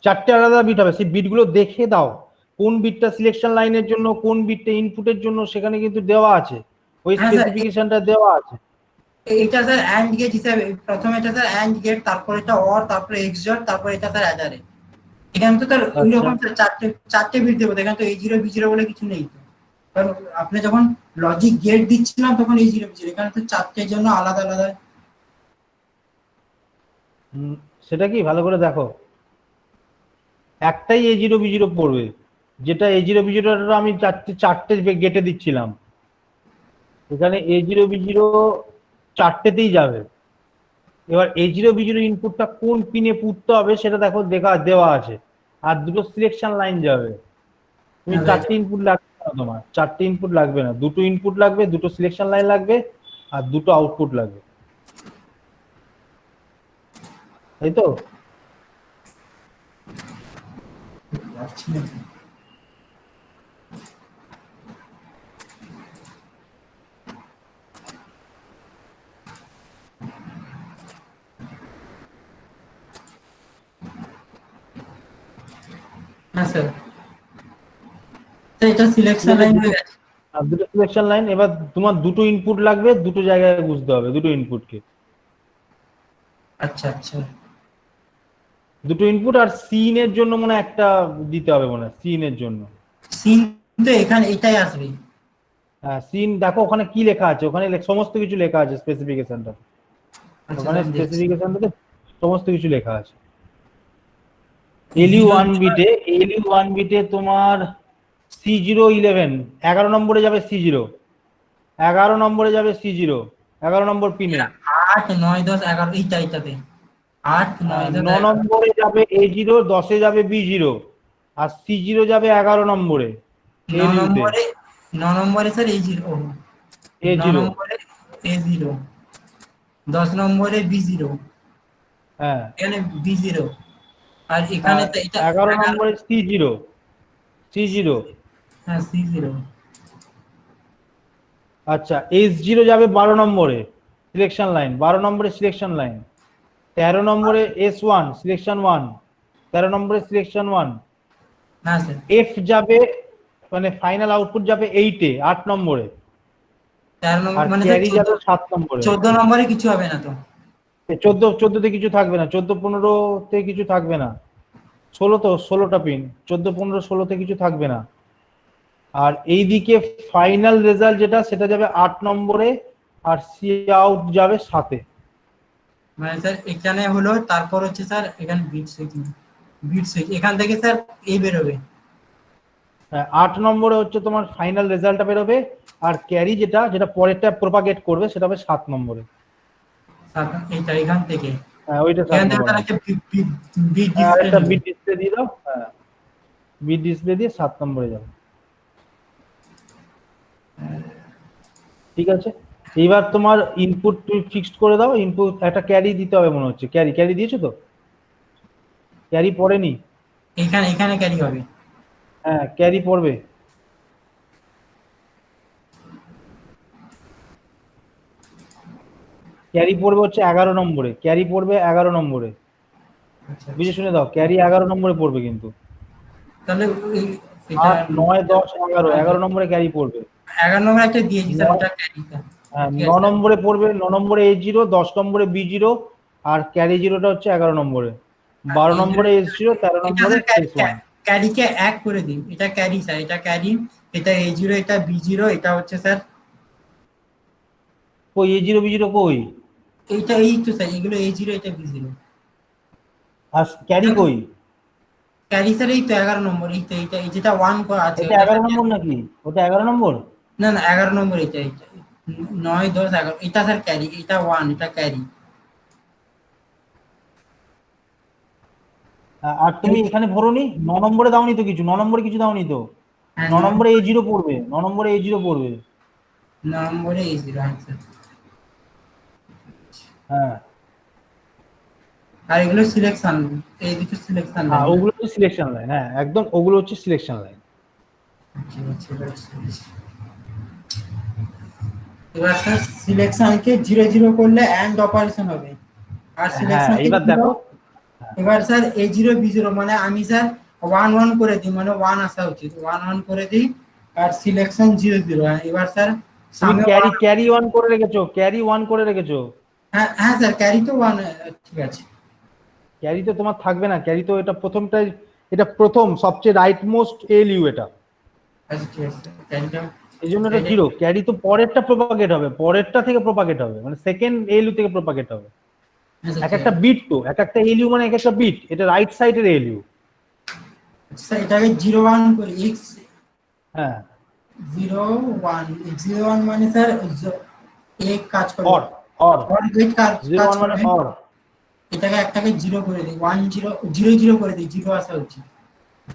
চারটে আলাদা বিট হবে, সেই বিটগুলো দেখে দাও কোন বিটটা সিলেকশন লাইনের জন্য, কোন বিটটা ইনপুটের জন্য, সেখানে কিন্তু দেওয়া আছে, ওই স্পেসিফিকেশনটা দেওয়া আছে। এটা স্যার অ্যান্ড গেট হিসাবে, প্রথমে এটা স্যার অ্যান্ড গেট, তারপর এটা অর, তারপর এক্সঅর, তারপর এটা স্যার অ্যাডারে। এখানে তো স্যার ওই রকম চারটে বিট দেবো, এখানে তো A0 B0 বলে কিছু নেই তো। কারণ আপনি যখন লজিক গেট দিচ্ছিলাম তখন A0 B0, এখানে তো চারটের জন্য আলাদা আলাদা। সেটা কি ভালো করে দেখো, একটাই A0 B0 পড়বে, যেটা A0 B0 আমি চারটে গেটে দিচ্ছিলাম, এখানে A0 B0 চারটেতেই যাবে। এবার A0 B0 ইনপুটটা কোন পিনে পুটতে হবে সেটা দেখো দেওয়া আছে, আর দুটো সিলেকশন লাইন যাবে। তুমি চারটে ইনপুট লাগবে না, তোমার চারটে ইনপুট লাগবে না, দুটো ইনপুট লাগবে, দুটো সিলেকশন লাইন লাগবে, আর দুটো আউটপুট লাগবে, তাই তো? হ্যাঁ স্যার, এটা সিলেকশন লাইন হয়ে গেছে। আর দুটো সিলেকশন লাইন, এবার তোমার দুটো ইনপুট লাগবে, দুটো জায়গায় বুঝতে হবে দুটো ইনপুটকে। আচ্ছা আচ্ছা, দুটো ইনপুট আর সিন এর জন্য মনে একটা দিতে হবে, মনে হয় সিন এর জন্য। সিন তো এখানে এটাই আসবে। হ্যাঁ, সিন দেখো ওখানে কি লেখা আছে, ওখানে সমস্ত কিছু লেখা আছে স্পেসিফিকেশনটা, ওখানে স্পেসিফিকেশনটাতে সমস্ত কিছু লেখা আছে। এলইউ 1 বিটে তোমার C011 11 নম্বরে যাবে, C0 11 নম্বরে যাবে, C0 11 নম্বর পিনে। আর 8 9 10 11 এইটাতে 8 9 10 9 নম্বরে যাবে A0, 10-এ যাবে B0, আর C0 যাবে 11 নম্বরে 9 ALU তে নম্বরে 9 নম্বরে স্যার A0 9 A0। নম্বরে A0 10 নম্বরে B0 হ্যাঁ, এখানে B0 আর এখানে তো এটা 11 11 নম্বরে C0। হ্যাঁ C0 আচ্ছা, S0 যাবে 12 নম্বরে সিলেকশন লাইন, 12 নম্বরে সিলেকশন লাইন। 13 নম্বরে S1 সিলেকশন 1, 13 নম্বরে সিলেকশন 1। হ্যাঁ স্যার F যাবে মানে ফাইনাল আউটপুট যাবে 8-এ 8 নম্বরে, 13 নম্বর আর মানে ক্যারি যাবে 7 নম্বরে। 14 নম্বরে কিছু হবে না তো 14 কিছু থাকবে না, 14-15 তে কিছু থাকবে না। 16টা পিন, 14-15-16 তে কিছু থাকবে না। আর এইদিকে ফাইনাল রেজাল্ট যেটা সেটা যাবে 8 নম্বরে, আর সি আউট যাবে 7-এ। মানে স্যার এখানে হলো, তারপর হচ্ছে স্যার এখানে বিট সুইচ এখান থেকে স্যার এই বেরোবে। 8 নম্বরে হচ্ছে তোমার ফাইনাল রেজাল্টটা বেরোবে, আর ক্যারি যেটা পরেরটা প্রপাগেট করবে সেটা হবে 7 নম্বরে। এইটা এখান থেকে হ্যাঁ, ওইটা 7 এখান থেকে নম্বরে। তার একটা বিট আর ডিসপ্লে একটা নেবে। বিট ডিসপ্লে দিয়ে দাও। হ্যাঁ, বিট ডিসপ্লে দিয়ে 7 নম্বরে যাবে। ঠিক আছে, এইবার তোমার ইনপুট তুমি ফিক্সড করে দাও। ইনপুট একটা ক্যারি দিতে হবে মনে হচ্ছে। ক্যারি দিয়েছো তো? ক্যারি পড়েনি? এখানে ক্যারি হবে। হ্যাঁ, ক্যারি পড়বে। ক্যারি পড়বে হচ্ছে 11 নম্বরে। ক্যারি পড়বে 11 নম্বরে। আচ্ছা বুঝে শুনে দাও, ক্যারি 11 নম্বরে পড়বে কিন্তু। তাহলে এটা 8 9 10 11 11 নম্বরে ক্যারি পড়বে। 11 নম্বর একটা দিয়েছি স্যার, ওটা ক্যারিটা। হ্যাঁ, 9 নম্বরে পড়বে, 9 নম্বরে A0, 10 নম্বরে B0, আর ক্যারি জিরোটা হচ্ছে 11 নম্বরে। 12 নম্বরে S0, 13 নম্বরে S1। ক্যারিকে এক করে দিন, এটা ক্যারি স্যার, এটা ক্যারি, এটা A0, এটা B0, এটা হচ্ছে স্যার কই A0 B0 কই? এইটা এই তো স্যার, এগুলো A0 এটা B0। আর ক্যারি কই? ক্যারি স্যার এই তো 11 নম্বর, এই তো এইটা, এই যেটা 1 করা আছে এটা 11 নম্বর নাকি? ওটা 11 নম্বর? না 11 নম্বর, এটা 9 10 11 এটা স্যার ক্যারি, এটা 1, এটা ক্যারি। আর তুমি এখানে ভরোনি? 9 নম্বরে দাওনি তো কিছু? 9 নম্বরে কিছু দাওনি তো? হ্যাঁ 9 নম্বরে A0 পড়বে, 9 নম্বরে A0 পড়বে। নম্বরে A0 আছে। হ্যাঁ, আর এগুলো সিলেকশন, এই দুটো সিলেকশন হ্যাঁ, লাইন। ওগুলো হচ্ছে সিলেকশন লাইন। হ্যাঁ, একদম ওগুলো হচ্ছে সিলেকশন লাইন। এবার স্যার সিলেকশনকে 0 0 করলে এন্ড অপারেশন হবে, আর হ্যাঁ, সিলেকশনকে এবার দেখো। এবার স্যার A0 B0 মানে আমি স্যার 1 1 করে দিই, মানে 1 আসা উচিত, 1 1 করে দিই, আর সিলেকশন 0 0। এবার স্যার তুমি সামনে ক্যারি 1 করে রেখেছো, ক্যারি 1 করে রেখেছো। হ্যাঁ হ্যাঁ স্যার ক্যারি তো 1, ঠিক আছে। ক্যারি তো তোমার থাকবে না, ক্যারি তো এটা প্রথমটাই, এটা প্রথম সবচেয়ে রাইট মোস্ট এলইউ এটা। আচ্ছা ঠিক আছে, ক্যারিটা এই জন্য এটা 0। ক্যারি তো পরেরটা প্রপাগেট হবে, পরেরটা থেকে প্রপাগেট হবে, মানে সেকেন্ড এলইউ থেকে প্রপাগেট হবে। এক একটা বিট তো, এক একটা এলইউ মানে এক একটা বিট। এটা রাইট সাইডের এলইউ। স্যার এটাকে 0 1 করি, x হ্যাঁ, 0 1 0 1 মানে স্যার এক কাজ করবে, অর অর অর গেট কাজ 0 1 মানে করবে। অর। এটাকে একটাকে 0 করে দিই, 1 0 0 0 করে দিই, 0 আসা উচিত,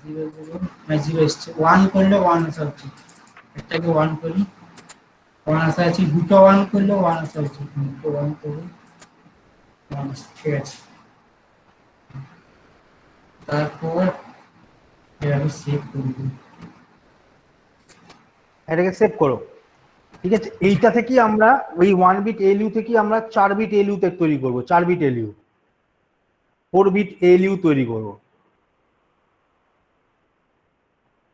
0 0 না 0 এসছে, 1 করলে 1 আসা উচিত। একটাকে 1 করি, 1 আসা আছে, দুটো 1 করলে 1 আসা উচিত, দুটো 1 করি 1, ঠিক আছে। তারপর এভাবে সেভ করে দিই। এটাকে সেভ করো। ঠিক আছে, এইটা থেকে আমরা ওই 1 বিট এলইউ থেকে আমরা 4 বিট এলইউ তৈরি করব। 4 বিট এলইউ, 4 বিট এলইউ তৈরি করব।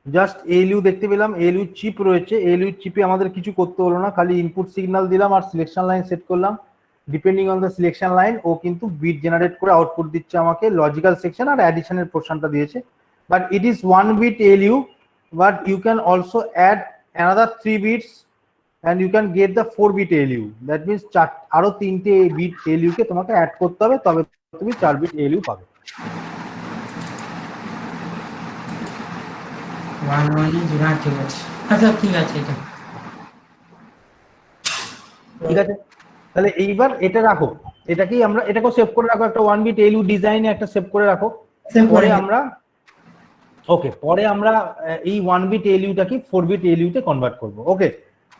জাস্ট এলইউ দেখতে পেলাম, এলইউ চিপ রয়েছে। এলইউ চিপে আমাদের কিছু করতে হলো না, খালি ইনপুট সিগন্যাল দিলাম আর সিলেকশন লাইন সেট করলাম। Depending on the selection line ও কিন্তু বিট জেনারেট করে আউটপুট দিচ্ছে আমাকে। লজিক্যাল সেকশন আর অ্যাডিশনের পোর্শনটা দিয়েছে। But it is 1 bit ALU, but you can also add another 3 bits and you can get the 4 bit ALU. that means আরো 3টে বিট ALU কে তোমাকে অ্যাড করতে হবে, তবে তুমি 4 বিট ALU পাবে। 1 1 0, ঠিক আছে। আচ্ছা ঠিক আছে, এটা ঠিক আছে, তাহলে এইবার এটা রাখো, এটাকেই আমরা এটাকেও সেভ করে রাখো, একটা 1 বিট এলইউ ডিজাইনে একটা সেভ করে রাখো। পরে আমরা ওকে, পরে আমরা এই 1 বিট এলইউটাকে 4 বিট এলইউতে কনভার্ট করব। ওকে,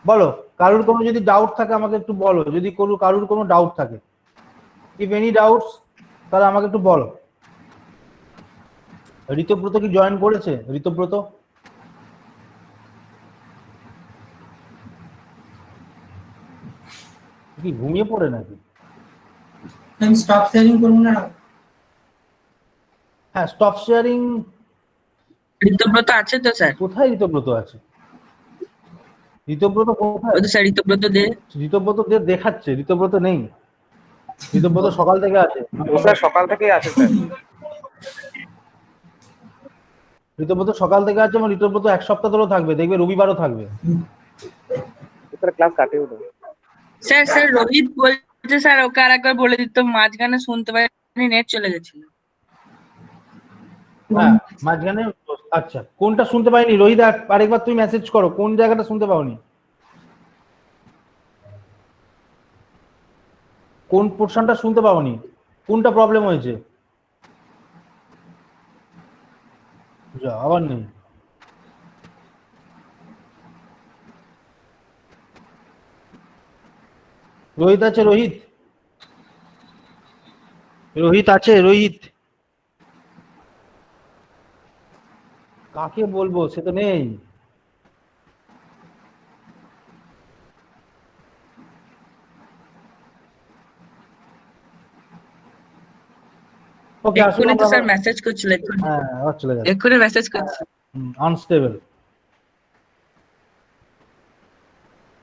বলো কারোর কোনো যদি ডাউট থাকে আমাকে একটু বলো, যদি কারোর কোনো ডাউট থাকে, ইফ এনি ডাউটস তাহলে আমাকে একটু বলো। ঋতব্রত কি জয়েন করেছে? ঋতব্রত কি ঘুমিয়ে পড়ে নাকি? আমি স্টপ শেয়ারিং করব না? হ্যাঁ, স্টপ শেয়ারিং। ঋতব্রত আছে তো স্যার? কোথায় ঋতব্রত আছে? ঋতব্রত কোথায়? ওই তো স্যার ঋতব্রত দে। ঋতব্রত দেখাচ্ছে, ঋতব্রত নেই। ঋতব্রত সকাল থেকে আছে। ও স্যার সকাল থেকেই আছে স্যার। ঋতব্রত সকাল থেকে আছে, এবং ঋতব্রত এক সপ্তাহ ধরেও থাকবে, দেখবে রবিবারও থাকবে। স্যার ক্লাস কাটেও না। স্যার স্যার রোহিত বলছে স্যার ওকে আরেকবার বলে দিত, মাঝখানে শুনতে পাইনি, নেট চলে গেছিল। হ্যাঁ মাঝখানে। আচ্ছা, কোনটা শুনতে পাইনি রোহিত? আরেকবার তুমি মেসেজ করো, কোন জায়গাটা শুনতে পাওনি, কোন পোর্শনটা শুনতে পাওনি, কোনটা প্রবলেম হয়েছে? যা, আবার নেই। রোহিত আছে? রোহিত রোহিত আছে? রোহিত কাকে বলবো, সে তো নেই। ওকে, আসলে এক্ষুনি তো স্যার মেসেজ করছিল, এক্ষুনি হ্যাঁ আবার চলে যাচ্ছে, এক্ষুনি মেসেজ করছে। আনস্টেবল।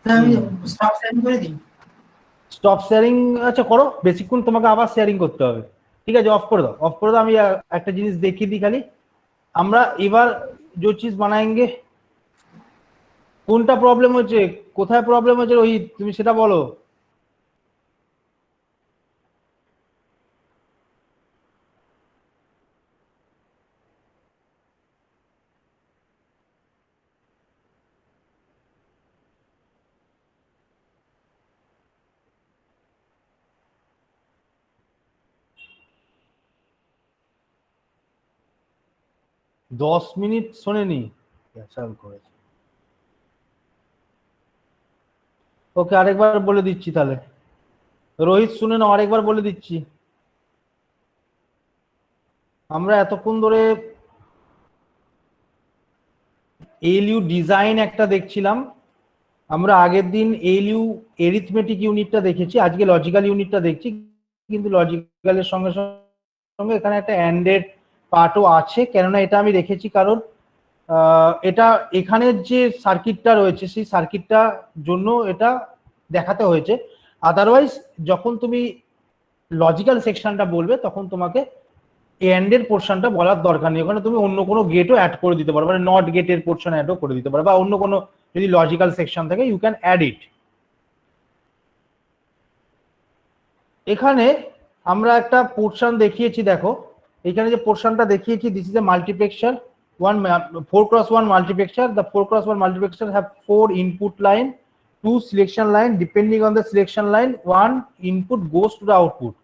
আমি স্টপ শেয়ারিং করে দিই। স্টপ শেয়ারিং আচ্ছা করো, বেশিক্ষণ তোমাকে আবার শেয়ারিং করতে হবে। ঠিক আছে, অফ করে দাও, অফ করে দাও। আমি একটা জিনিস দেখিয়ে দিই খালি, আমরা এবার যে চিজ বানাएंगे, কোনটা প্রবলেম হচ্ছে, কোথায় প্রবলেম হচ্ছে রোহিত, তুমি সেটা বলো। দশ মিনিট শোনেনি, ক্যান্সেল করেছে। ওকে, আরেকবার বলে দিচ্ছি তাহলে, রোহিত শুনে নাও, আরেকবার বলে দিচ্ছি। আমরা এতক্ষণ ধরে এলইউ ডিজাইন একটা দেখছিলাম, আমরা আগের দিন এলইউ এরিথমেটিক ইউনিটটা দেখেছি, আজকে লজিক্যাল ইউনিটটা দেখছি। কিন্তু লজিক্যালের সঙ্গে সঙ্গে এখানে একটা অ্যান্ডেড পার্টও আছে, কেননা এটা আমি রেখেছি কারণ এটা এখানের যে সার্কিটটা রয়েছে সেই সার্কিটটা জন্য এটা দেখাতে হয়েছে। আদারওয়াইজ যখন তুমি লজিক্যাল সেকশনটা বলবে তখন তোমাকে এন্ডের পোর্শনটা বলার দরকার নেই, ওখানে তুমি অন্য কোনো গেটও অ্যাড করে দিতে পারো, মানে নট গেটের পোর্শন অ্যাডও করে দিতে পারো, বা অন্য কোনো যদি লজিক্যাল সেকশন থাকে ইউ ক্যান অ্যাড ইট। এখানে আমরা একটা পোর্শন দেখিয়েছি, দেখো এখানে যে পোর্শনটা দেখিয়েছি, this is A multiplexer, 4x1 multiplexer. The 4x1 multiplexer have 4 input line, 2 selection line. Depending on the selection line, 1 input goes to the output.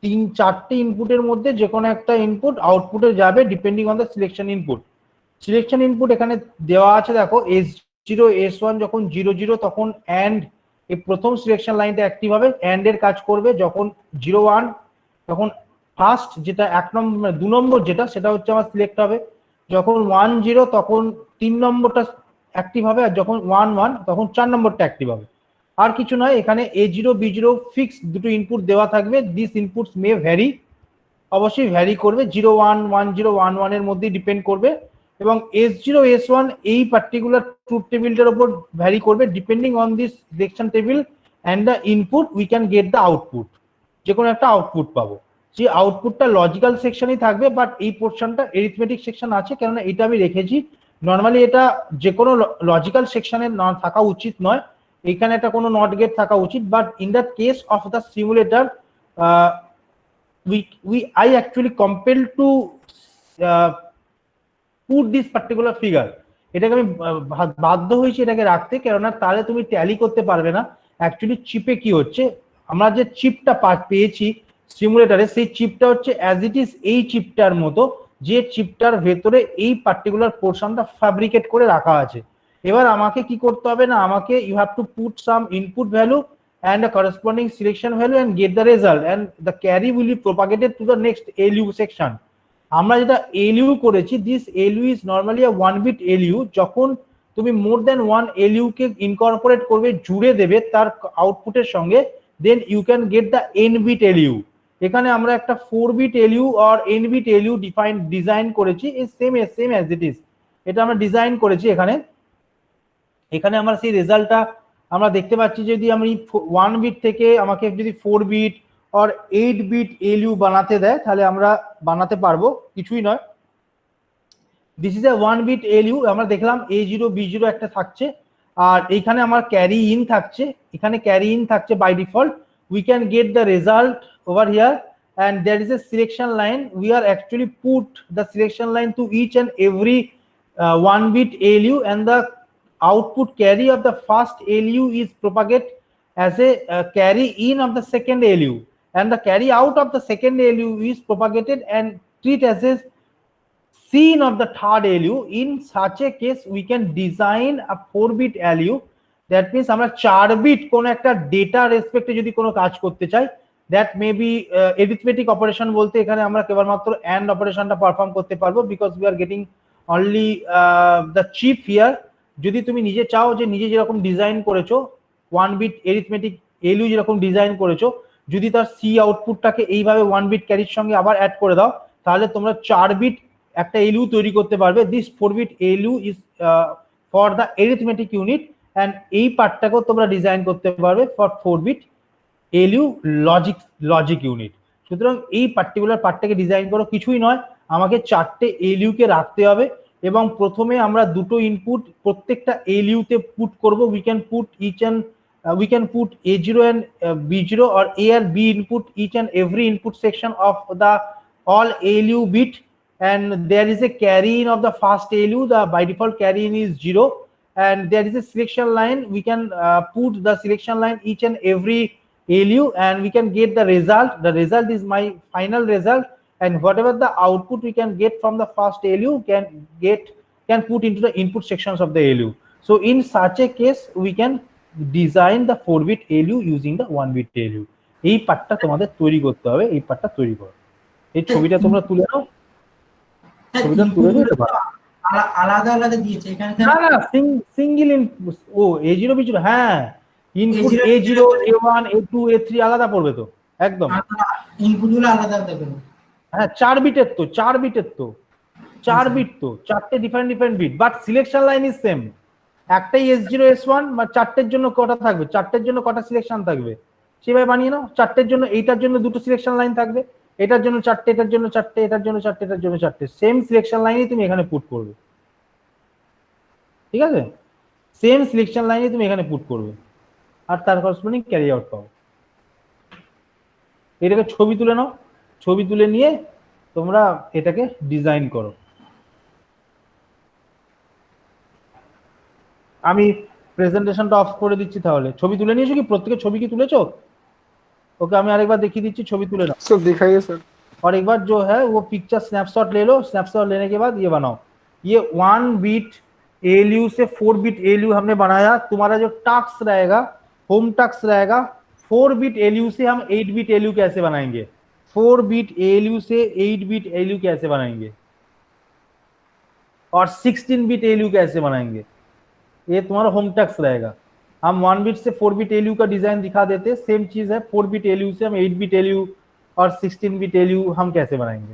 3-4টে ইনপুটের মধ্যে যে কোনো একটা ইনপুট আউটপুটে যাবে depending on the selection input. Selection input এখানে দেওয়া আছে, দেখো S0 S1 যখন 0 0 তখন অ্যান্ড এই প্রথম সিলেকশন লাইনটা অ্যাক্টিভ হবে, অ্যান্ড এর কাজ করবে। যখন 0 1 তখন ফার্স্ট যেটা 1 নম্বর 2 নম্বর যেটা সেটা হচ্ছে আমার সিলেক্ট হবে। যখন 1 0 তখন 3 নম্বরটা অ্যাক্টিভ হবে, আর যখন 1 1 তখন 4 নম্বরটা অ্যাক্টিভ হবে। আর কিছু নয়, এখানে A0 B0 ফিক্স দুটো ইনপুট দেওয়া থাকবে। দিস ইনপুটস মে ভ্যারি, অবশ্যই ভ্যারি করবে, 0 1 1 0 1 1 এর মধ্যেই ডিপেন্ড করবে। এবং S0 S1 এই পার্টিকুলার ট্রুথ টেবিলটার উপর ভ্যারি করবে। Depending on this selection table and the input we can get the output, যে কোনো একটা আউটপুট পাবো। যে আউটপুটটা লজিক্যাল সেকশনেই থাকবে, বাট এই পোর্শনটা এরিথমেটিক সেকশন আছে, কেননা এটা আমি রেখেছি। নর্মালি এটা যে কোনো লজিক্যাল সেকশনে না থাকা উচিত নয়, এখানে একটা কোনো নট গেট থাকা উচিত। But in the case of the simulator I actually compelled to put this particular figure. এটাকে আমি বাধ্য হয়েছি এটাকে রাখতে, কেননা তাহলে তুমি ট্যালি করতে পারবে না। অ্যাকচুয়ালি চিপে কি হচ্ছে, আমরা যে চিপটা পেয়েছি সিমুলেটারে, সেই চিপটা হচ্ছে অ্যাজ ইট ইজ এই চিপটার মতো, যে চিপটার ভেতরে এই পার্টিকুলার পোর্শনটা ফ্যাব্রিকেট করে রাখা আছে। এবার আমাকে কি করতে হবে না, আমাকে you have to put some input value and a corresponding selection value and get the result, and the carry will be propagated to the next ALU section. আমরা যেটা ALU করেছি, this ALU is normally a 1 bit ALU। যখন তুমি more than 1 ALU কে incorporate করবে, জুড়ে দেবে তার আউটপুটের সঙ্গে, then you can get the n bit ALU। এখানে আমরা একটা 4 bit ALU or n bit ALU design করেছি, সেম as it is, এটা আমরা ডিজাইন করেছি। এখানে আমরা সেই রেজাল্টটা আমরা দেখতে পাচ্ছি। যদি আমি 1 বিট থেকে আমাকে যদি 4 বিট আর 8 বিট এলইউ বানাতে দেয়, তাহলে আমরা বানাতে পারবো, কিছুই নয়। This is a 1 bit ALU. আমরা দেখলাম A0 B0 একটা থাকছে, আর এইখানে আমার ক্যারি ইন থাকছে, এখানে ক্যারি ইন থাকছে by default. We can get the result over here, and there is a selection line. We are actually put the selection line to each and every 1 bit ALU, and the output carry of the first ALU is propagated as a carry in of the second ALU, and the carry out of the second ALU is propagated and treat as a scene of the third ALU. In such a case we can design a 4 bit ALU, that means আমরা 4 bit কোন একটা data রেসপেক্টে যদি কোনো কাজ করতে চাই, that may be arithmetic operation বলতে এখানে আমরা কেবলমাত্র and অপারেশনটা পারফর্ম করতে পারবো, because we are getting only the chip here। যদি তুমি নিজে চাও যে নিজে যেরকম ডিজাইন করেছো 1 বিট এরিথমেটিক এলইউ যেরকম ডিজাইন করেছো, যদি তার সি আউটপুটটাকে এইভাবে 1 বিট ক্যারির সঙ্গে আবার অ্যাড করে দাও, তাহলে তোমরা 4 বিট একটা এলইউ তৈরি করতে পারবে। This 4 bit ALU is for the arithmetic unit, and এই পার্টটাকেও তোমরা ডিজাইন করতে পারবে for 4 bit ALU logic unit. সুতরাং এই পার্টিকুলার পার্টটাকে ডিজাইন করো, কিছুই নয়, আমাকে 4টে এলইউ কে রাখতে হবে, এবং প্রথমে আমরা দুটো ইনপুট প্রত্যেকটা এলইউ তে পুট করব। we can put A0 and B0 or A and B input each and every input section of the all ALU bit, and there is a carry in of the first ALU. The by default carry in is 0, and there is a selection line. We can put the selection line each and every ALU, and we can get the result. The result is my final result, and whatever the output we can get from the first ALU can put into the input sections of the ALU. So in such a case we can design the 4 bit ALU using the 1 bit ALU। এই পার্টটা তোমাদের তৈরি করতে হবে, এই পার্টটা তৈরি করো। এই ছবিটা তোমরা তুলে নাও, ছবিটা তুলে নিতে পারো। আলাদা আলাদা দিয়েছে এখানে, না না সিঙ্গেল ইনপুট। ও A0 B0, হ্যাঁ input A0 A1 A2 A3 আলাদা পড়বে তো, একদম ইনপুটগুলো আলাদা আলাদা করবে। হ্যাঁ 4 বিটের তো 4 বিট তো 4টে different bit, but selection line is same. একটাই S0 S1, বা 4টের জন্য কটা থাকবে, 4টের জন্য কটা সিলেকশন থাকবে সেভাবে বানিয়ে নাও। 4টের জন্য, এইটার জন্য দুটো সিলেকশন লাইন থাকবে, এটার জন্য 4টে, এটার জন্য 4টে, এটার জন্য 4টে, এটার জন্য 4টে, সেম সিলেকশন লাইনই তুমি এখানে পুট করবে। ঠিক আছে, সেম সিলেকশন লাইনই তুমি এখানে পুট করবে, আর তার করসপন্ডিং ক্যারি আউট পাও। এটাকে ছবি তুলে নাও, ছবি তুলে নিয়ে তোমরা এটাকে ডিজাইন করো। আমি প্রেজেন্টেশনটা অফ করে দিচ্ছি, তাহলে ছবি তুলে নিয়েছো কি? প্রত্যেকের ছবি কি তুলেছো? ओके আমি আরেকবার দেখিয়ে দিচ্ছি, ছবি তুলে নাও सर दिखाइए सर। और एक बार जो है वो पिक्चर स्नैपशॉट ले लो। स्नैपशॉट लेने के बाद ये बनाओ। ये 1 बिट एलयू से 4 बिट एलयू हमने बनाया। तुम्हारा जो टास्क रहेगा, होम टास्क रहेगा, 4 बिट एलयू से हम 8 बिट एलयू कैसे बनाएंगे, 4 बिट एलयू से 8 बिट एलयू कैसे बनाएंगे, और 16 बिट एलयू कैसे बनाएंगे, ये तुम्हारा होम टास्क रहेगा। हम 1 बिट से 4 बिट एलयू का डिजाइन दिखा देते, सेम चीज है। 4 बिट एलयू से हम 8 बिट एलयू और 16 बिट एलयू हम कैसे बनाएंगे।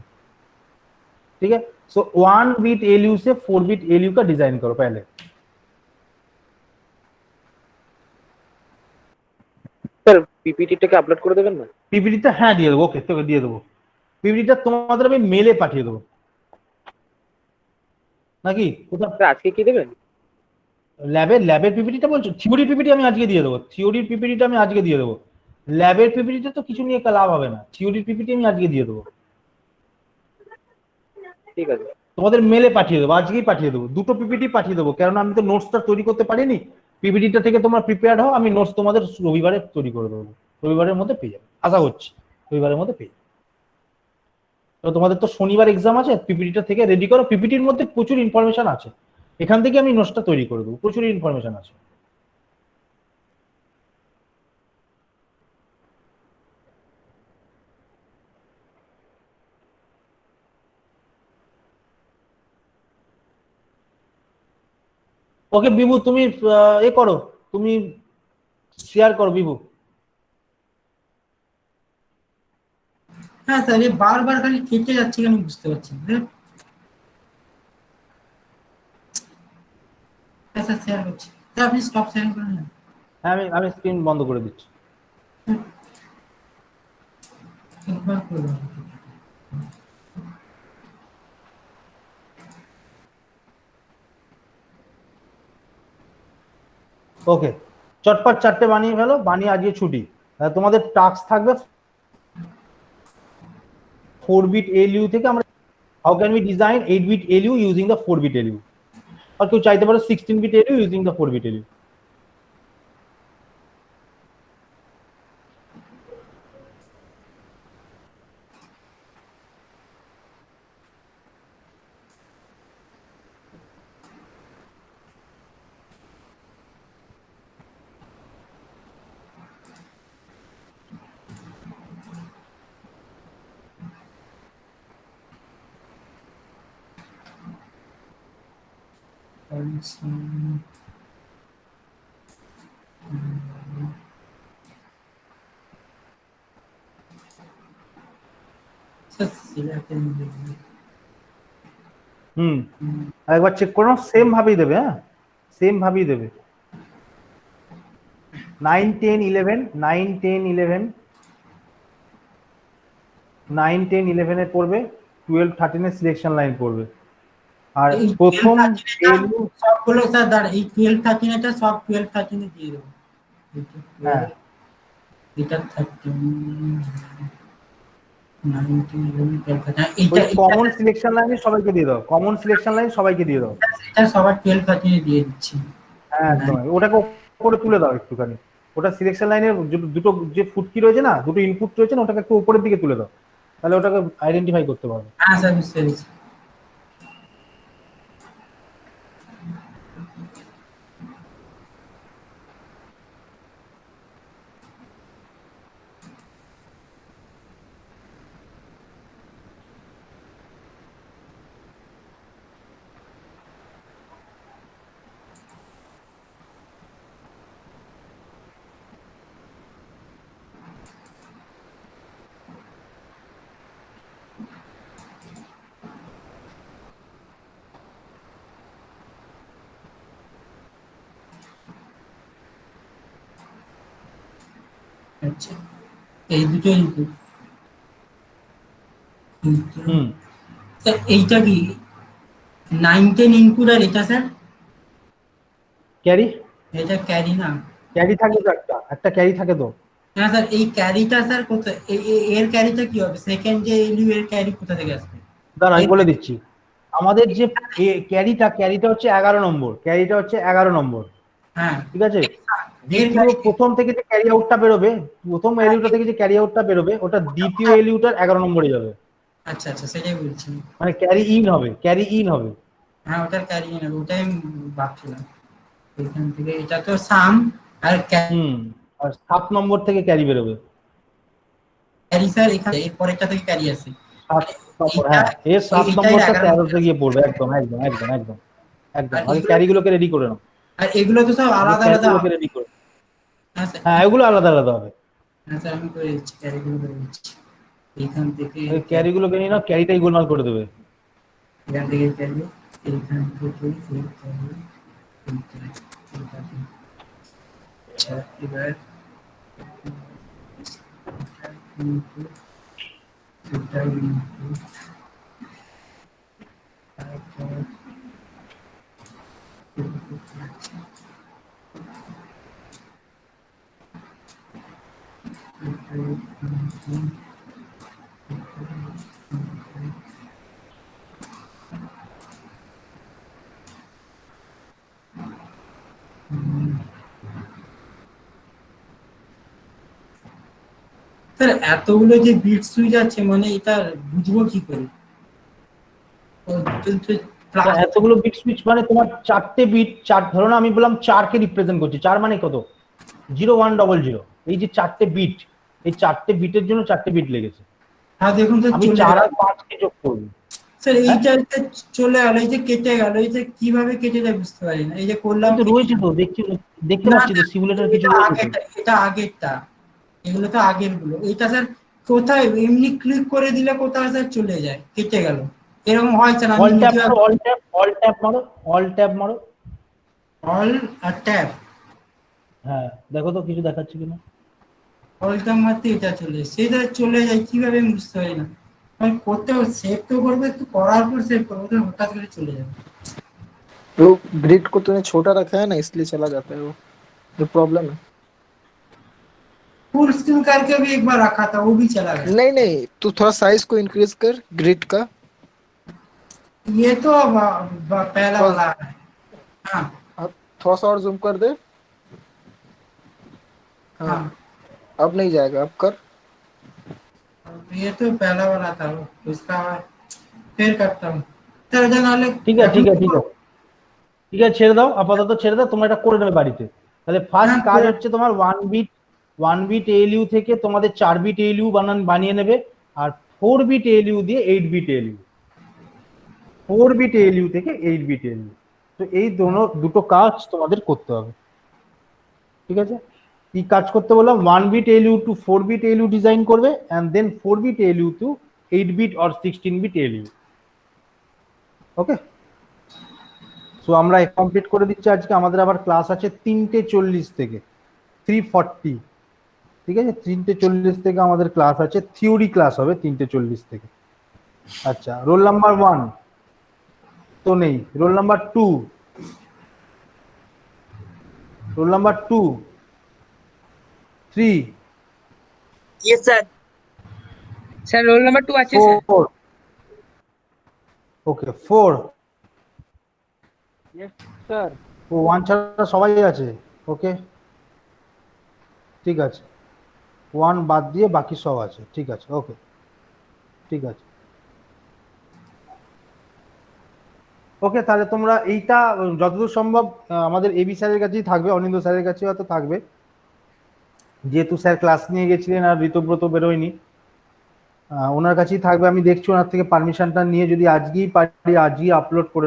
ठीक है, सो 1 बिट एलयू से 4 बिट एलयू का डिजाइन करो पहले। স্যার পিপিটিটাকে আপলোড করে দেবেন না? পিপিটিটা হ্যাঁ দিয়ে দেবো, ওকে তোকে দিয়ে দেবো। পিপিটিটা তোমাদের আমি মেলে পাঠিয়ে দেবো নাকি কোথাও? স্যার আজকে কি দেবেন? ল্যাবের পিপিটিটা বলছো? থিওরির পিপিটি আমি আজকে দিয়ে দেবো, থিওরির পিপিটিটা আমি আজকে দিয়ে দেবো। ল্যাবের পিপিটিতে তো কিছু নিয়ে লাভ হবে না, থিওরির পিপিটি আমি আজকে দিয়ে দেবো। ঠিক আছে, তোমাদের মেলে পাঠিয়ে দেবো, আজকেই পাঠিয়ে দেবো, দুটো পিপিটি পাঠিয়ে দেবো, কারণ আমি তো নোটসটা তৈরি করতে পারিনি। পিপিটিটা থেকে তোমরা প্রিপেয়ার্ড হও, আমি নোটস তোমাদের রবিবারে তৈরি করে দেবো, রবিবারের মধ্যে পেয়ে যাবে, আশা করছি রবিবারের মধ্যে পেয়ে যাবে। তো তোমাদের তো শনিবার এক্সাম আছে, পিপিটিটা থেকে রেডি করো, পিপিটির মধ্যে প্রচুর ইনফরমেশন আছে, এখান থেকে আমি নোটসটা তৈরি করে দেবো, প্রচুর ইনফরমেশন আছে। ওকে বিভু, তুমি এ করো, তুমি শেয়ার করো বিভু। হ্যাঁ স্যার, বারবার খালি কেটে যাচ্ছে কেন বুঝতে পারছি না। হ্যাঁ স্যার, শেয়ার করছি স্যার, আপনি স্টপ শেয়ার করেন না। হ্যাঁ, আমি স্ক্রিন বন্ধ করে দিচ্ছি। একবার করবেন। ওকে, চটপট 4টে বানিয়ে ফেলো, বানিয়ে আজকে ছুটি। তোমাদের টাস্ক থাকবে 4-bit ALU থেকে আমরা how can we design 8-bit ALU using the 4-bit ALU, আর কেউ চাইতে পারো 16-bit ALU using the 4-bit ALU। Sir select একবার চেক করো, সেম ভাবেই দেবে, হ্যাঁ সেম ভাবেই দেবে। 9 10 11 9 10 11 9 10 11 এ পড়বে, 12 13 এর সিলেকশন লাইন পড়বে, আর এই প্রথম 12-13 ALU সবগুলো স্যার দাঁড়া, এই 12-13 এটা সব 12-13 এ দিয়ে দেবো। হ্যাঁ এটা 13 19 11 12 ওই এটা কমন সিলেকশন লাইনে সবাইকে দিয়ে দাও, কমন সিলেকশন লাইন সবাইকে দিয়ে দাও। এটা সবার 12-13 এ দিয়ে দিচ্ছি। হ্যাঁ একদম, ওটাকে উপরে তুলে দাও একটুখানি, ওটা সিলেকশন লাইনের দুটো যে ফুটকি রয়েছে না, দুটো ইনপুট রয়েছে না, ওটাকে একটু উপরের দিকে তুলে দাও, তাহলে ওটাকে আইডেন্টিফাই করতে পারবে। হ্যাঁ স্যার, বুঝতে পেরেছি। আচ্ছা, এই দুটো ইনপুট। স্যার এইটা কি 9-10 ইনপুট, আর এটা স্যার ক্যারি, এটা ক্যারি না? ক্যারি থাকে তো, একটা ক্যারি থাকে তো। হ্যাঁ স্যার, এই ক্যারিটা স্যার কোথায়, এর ক্যারিটা কি হবে? সেকেন্ড যে এলইউ এর ক্যারি কোথা থেকে আসবে? দাঁড়া আমি বলে দিচ্ছি, আমাদের যে ক্যারিটা হচ্ছে 11 নম্বর, ক্যারিটা হচ্ছে 11 নম্বর, হ্যাঁ, ঠিক আছে। এর দ্বিতীয় প্রথম থেকে যে ক্যারি আউটটা বেরোবে, প্রথম এলিউটা থেকে যে ক্যারি আউটটা বেরোবে, ওটা দ্বিতীয় এলিউটার 11 নম্বরে যাবে, আচ্ছা আচ্ছা, সেটাই বলছি। মানে ক্যারি ইন হবে, ক্যারি ইন হবে। হ্যাঁ, ওটার ক্যারি নেবে, ওটাই আমি ভাবছিলাম। এখান থেকে এটা তো সাম, আর আর 7 নম্বর থেকে ক্যারি বেরোবে, ক্যারি স্যার এখানে এর পরেরটা থেকে ক্যারি আসে। 7 নম্বর, এটা হ্যাঁ এই 7 এটাই নম্বরটা 11 13 তে গিয়ে পড়বে, একদম একদম একদম একদম একদম। আর আগে এগুলো- ক্যারিগুলোকে রেডি করে নাও, আর এগুলো তো সব আলাদা আলাদা হবে। ক্যারিগুলোকে রেডি করে, হ্যাঁ স্যার, হ্যাঁ এগুলো আলাদা আলাদা হবে। হ্যাঁ স্যার, আমি করে দিচ্ছি, ক্যারিগুলো করে দিচ্ছি। এখান থেকে ওই ক্যারিগুলোকে নিয়ে নাও, ক্যারিটাই গোলমাল করে দেবে। এখান থেকে ক্যারি, এইখান থেকে এই ক্যারি, আচ্ছা এবার ইনপুট, এটা ইনপুট, তারপর ইনপুট আছে, এটা ইনপুট, স্যার এতগুলো যে বিট সুইচ আছে মানে এটা বুঝবো কি করে? তা এতগুলো বিট সুইচ মানে তোমার চারটে বিট, ধরো না আমি বললাম 4 কে রিপ্রেজেন্ট করছি, 4 মানে কত, 0100, এই যে চারটে বিট, এই চারটে বিটের জন্য চারটে বিট লেগেছে। হ্যাঁ দেখুন স্যার আমি চলে 4 গেল। আর 5 কে যোগ করব। স্যার হ্যাঁ এইটা চলে গেল, এই যে কেটে গেল, এই যে কিভাবে কেটে যায় বুঝতে পারি না। এই যে করলাম কিন্তু রয়েছে তো, দেখতে না পাচ্ছি তো স্যার, সিমুলেটর কিছু এটা রয়েছে তো। আগেরটা, এটা আগেরটা, এগুলো তো আগের গুলো। এটা স্যার কোথায় এমনি ক্লিক করে দিলে কোথায় স্যার চলে যায়, কেটে গেল, এরকম হয় স্যার। আমি অল ট্যাব নিজে মারো, অল ট্যাব মারো, অল ট্যাব মারো। অল আর ট্যাব, হ্যাঁ দেখো তো কিছু দেখাচ্ছে কিনা। অল ট্যাব মারতে এটা চলে এসছে, এটা চলে যায় কিভাবে আমি বুঝতে পারি না। আমি করতে সেভ তো করবো, একটু করার পর সেভ করবো, তো হঠাৎ করে চলে যাবে। वो ग्रिड को तूने छोटा रखा है ना, इसलिए चला जाता है वो, जो प्रॉब्लम है। फुल स्क्रीन करके भी एक बार रखा था, वो भी चला गया। नहीं नहीं, तू थोड़ा साइज को इंक्रीज कर ग्रिड का। ये तो पहला थोड़ा वाला है। हाँ अब थोड़ा सा और जूम कर दे। हाँ हाँ, अब नहीं जाएगा, अब कर। ये तो पहला वाला था, उसका फिर करता हूँ। तो नाले ঠিক আছে ঠিক আছে ঠিক আছে ঠিক আছে, ছেড়ে দাও, আপাতত ছেড়ে দাও, তোমরা এটা করে নেবে বাড়িতে। তাহলে ফার্স্ট হ্যাঁ কাজ হচ্ছে তোমার 1 বিট এএলইউ থেকে তোমাদের 4 বিট এএলইউ বানিয়ে নেবে, আর 4 বিট এএলইউ দিয়ে 8 বিট এএলইউ, 4 বিট এএলইউ থেকে 8 বিট এএলইউ। তো এই দুটো কাজ তোমাদের করতে হবে, ঠিক আছে? কি কাজ করতে বললাম, 1 bit ALU to 4 bit ALU design করবে, and then 4 bit ALU to 8 bit or 16 bit ALU. Okay, so আমরা কমপ্লিট করে দিচ্ছি আজকে। আমাদের আবার ক্লাস আছে 3:40 থেকে 3:40, ঠিক আছে? 3:40 থেকে আমাদের ক্লাস আছে, থিওরি ক্লাস হবে 3:40 থেকে। আচ্ছা, রোল নাম্বার 1 তো নেই, roll number 2, roll number 2, 3, yes sir. Sir roll number 2 আছে স্যার। 4, ওকে 4, यस सर। ও 1 ছাড়া সবাই আছে, ওকে ঠিক আছে, 1 বাদ দিয়ে বাকি সব আছে, ঠিক আছে, ওকে ঠিক আছে। ওকে, তাহলে তোমরা এইটা যতদূর সম্ভব আমাদের এবি স্যারের কাছেই থাকবে, অনিন্দ স্যারের কাছেও হয়তো থাকবে, যেহেতু স্যার ক্লাস নিয়ে গেছিলেন আর ঋতব্রত বেরোয়নি, ওনার কাছেই থাকবে। আমি দেখছি ওনার থেকে পারমিশনটা নিয়ে যদি আজকেই পারি আজকেই আপলোড করে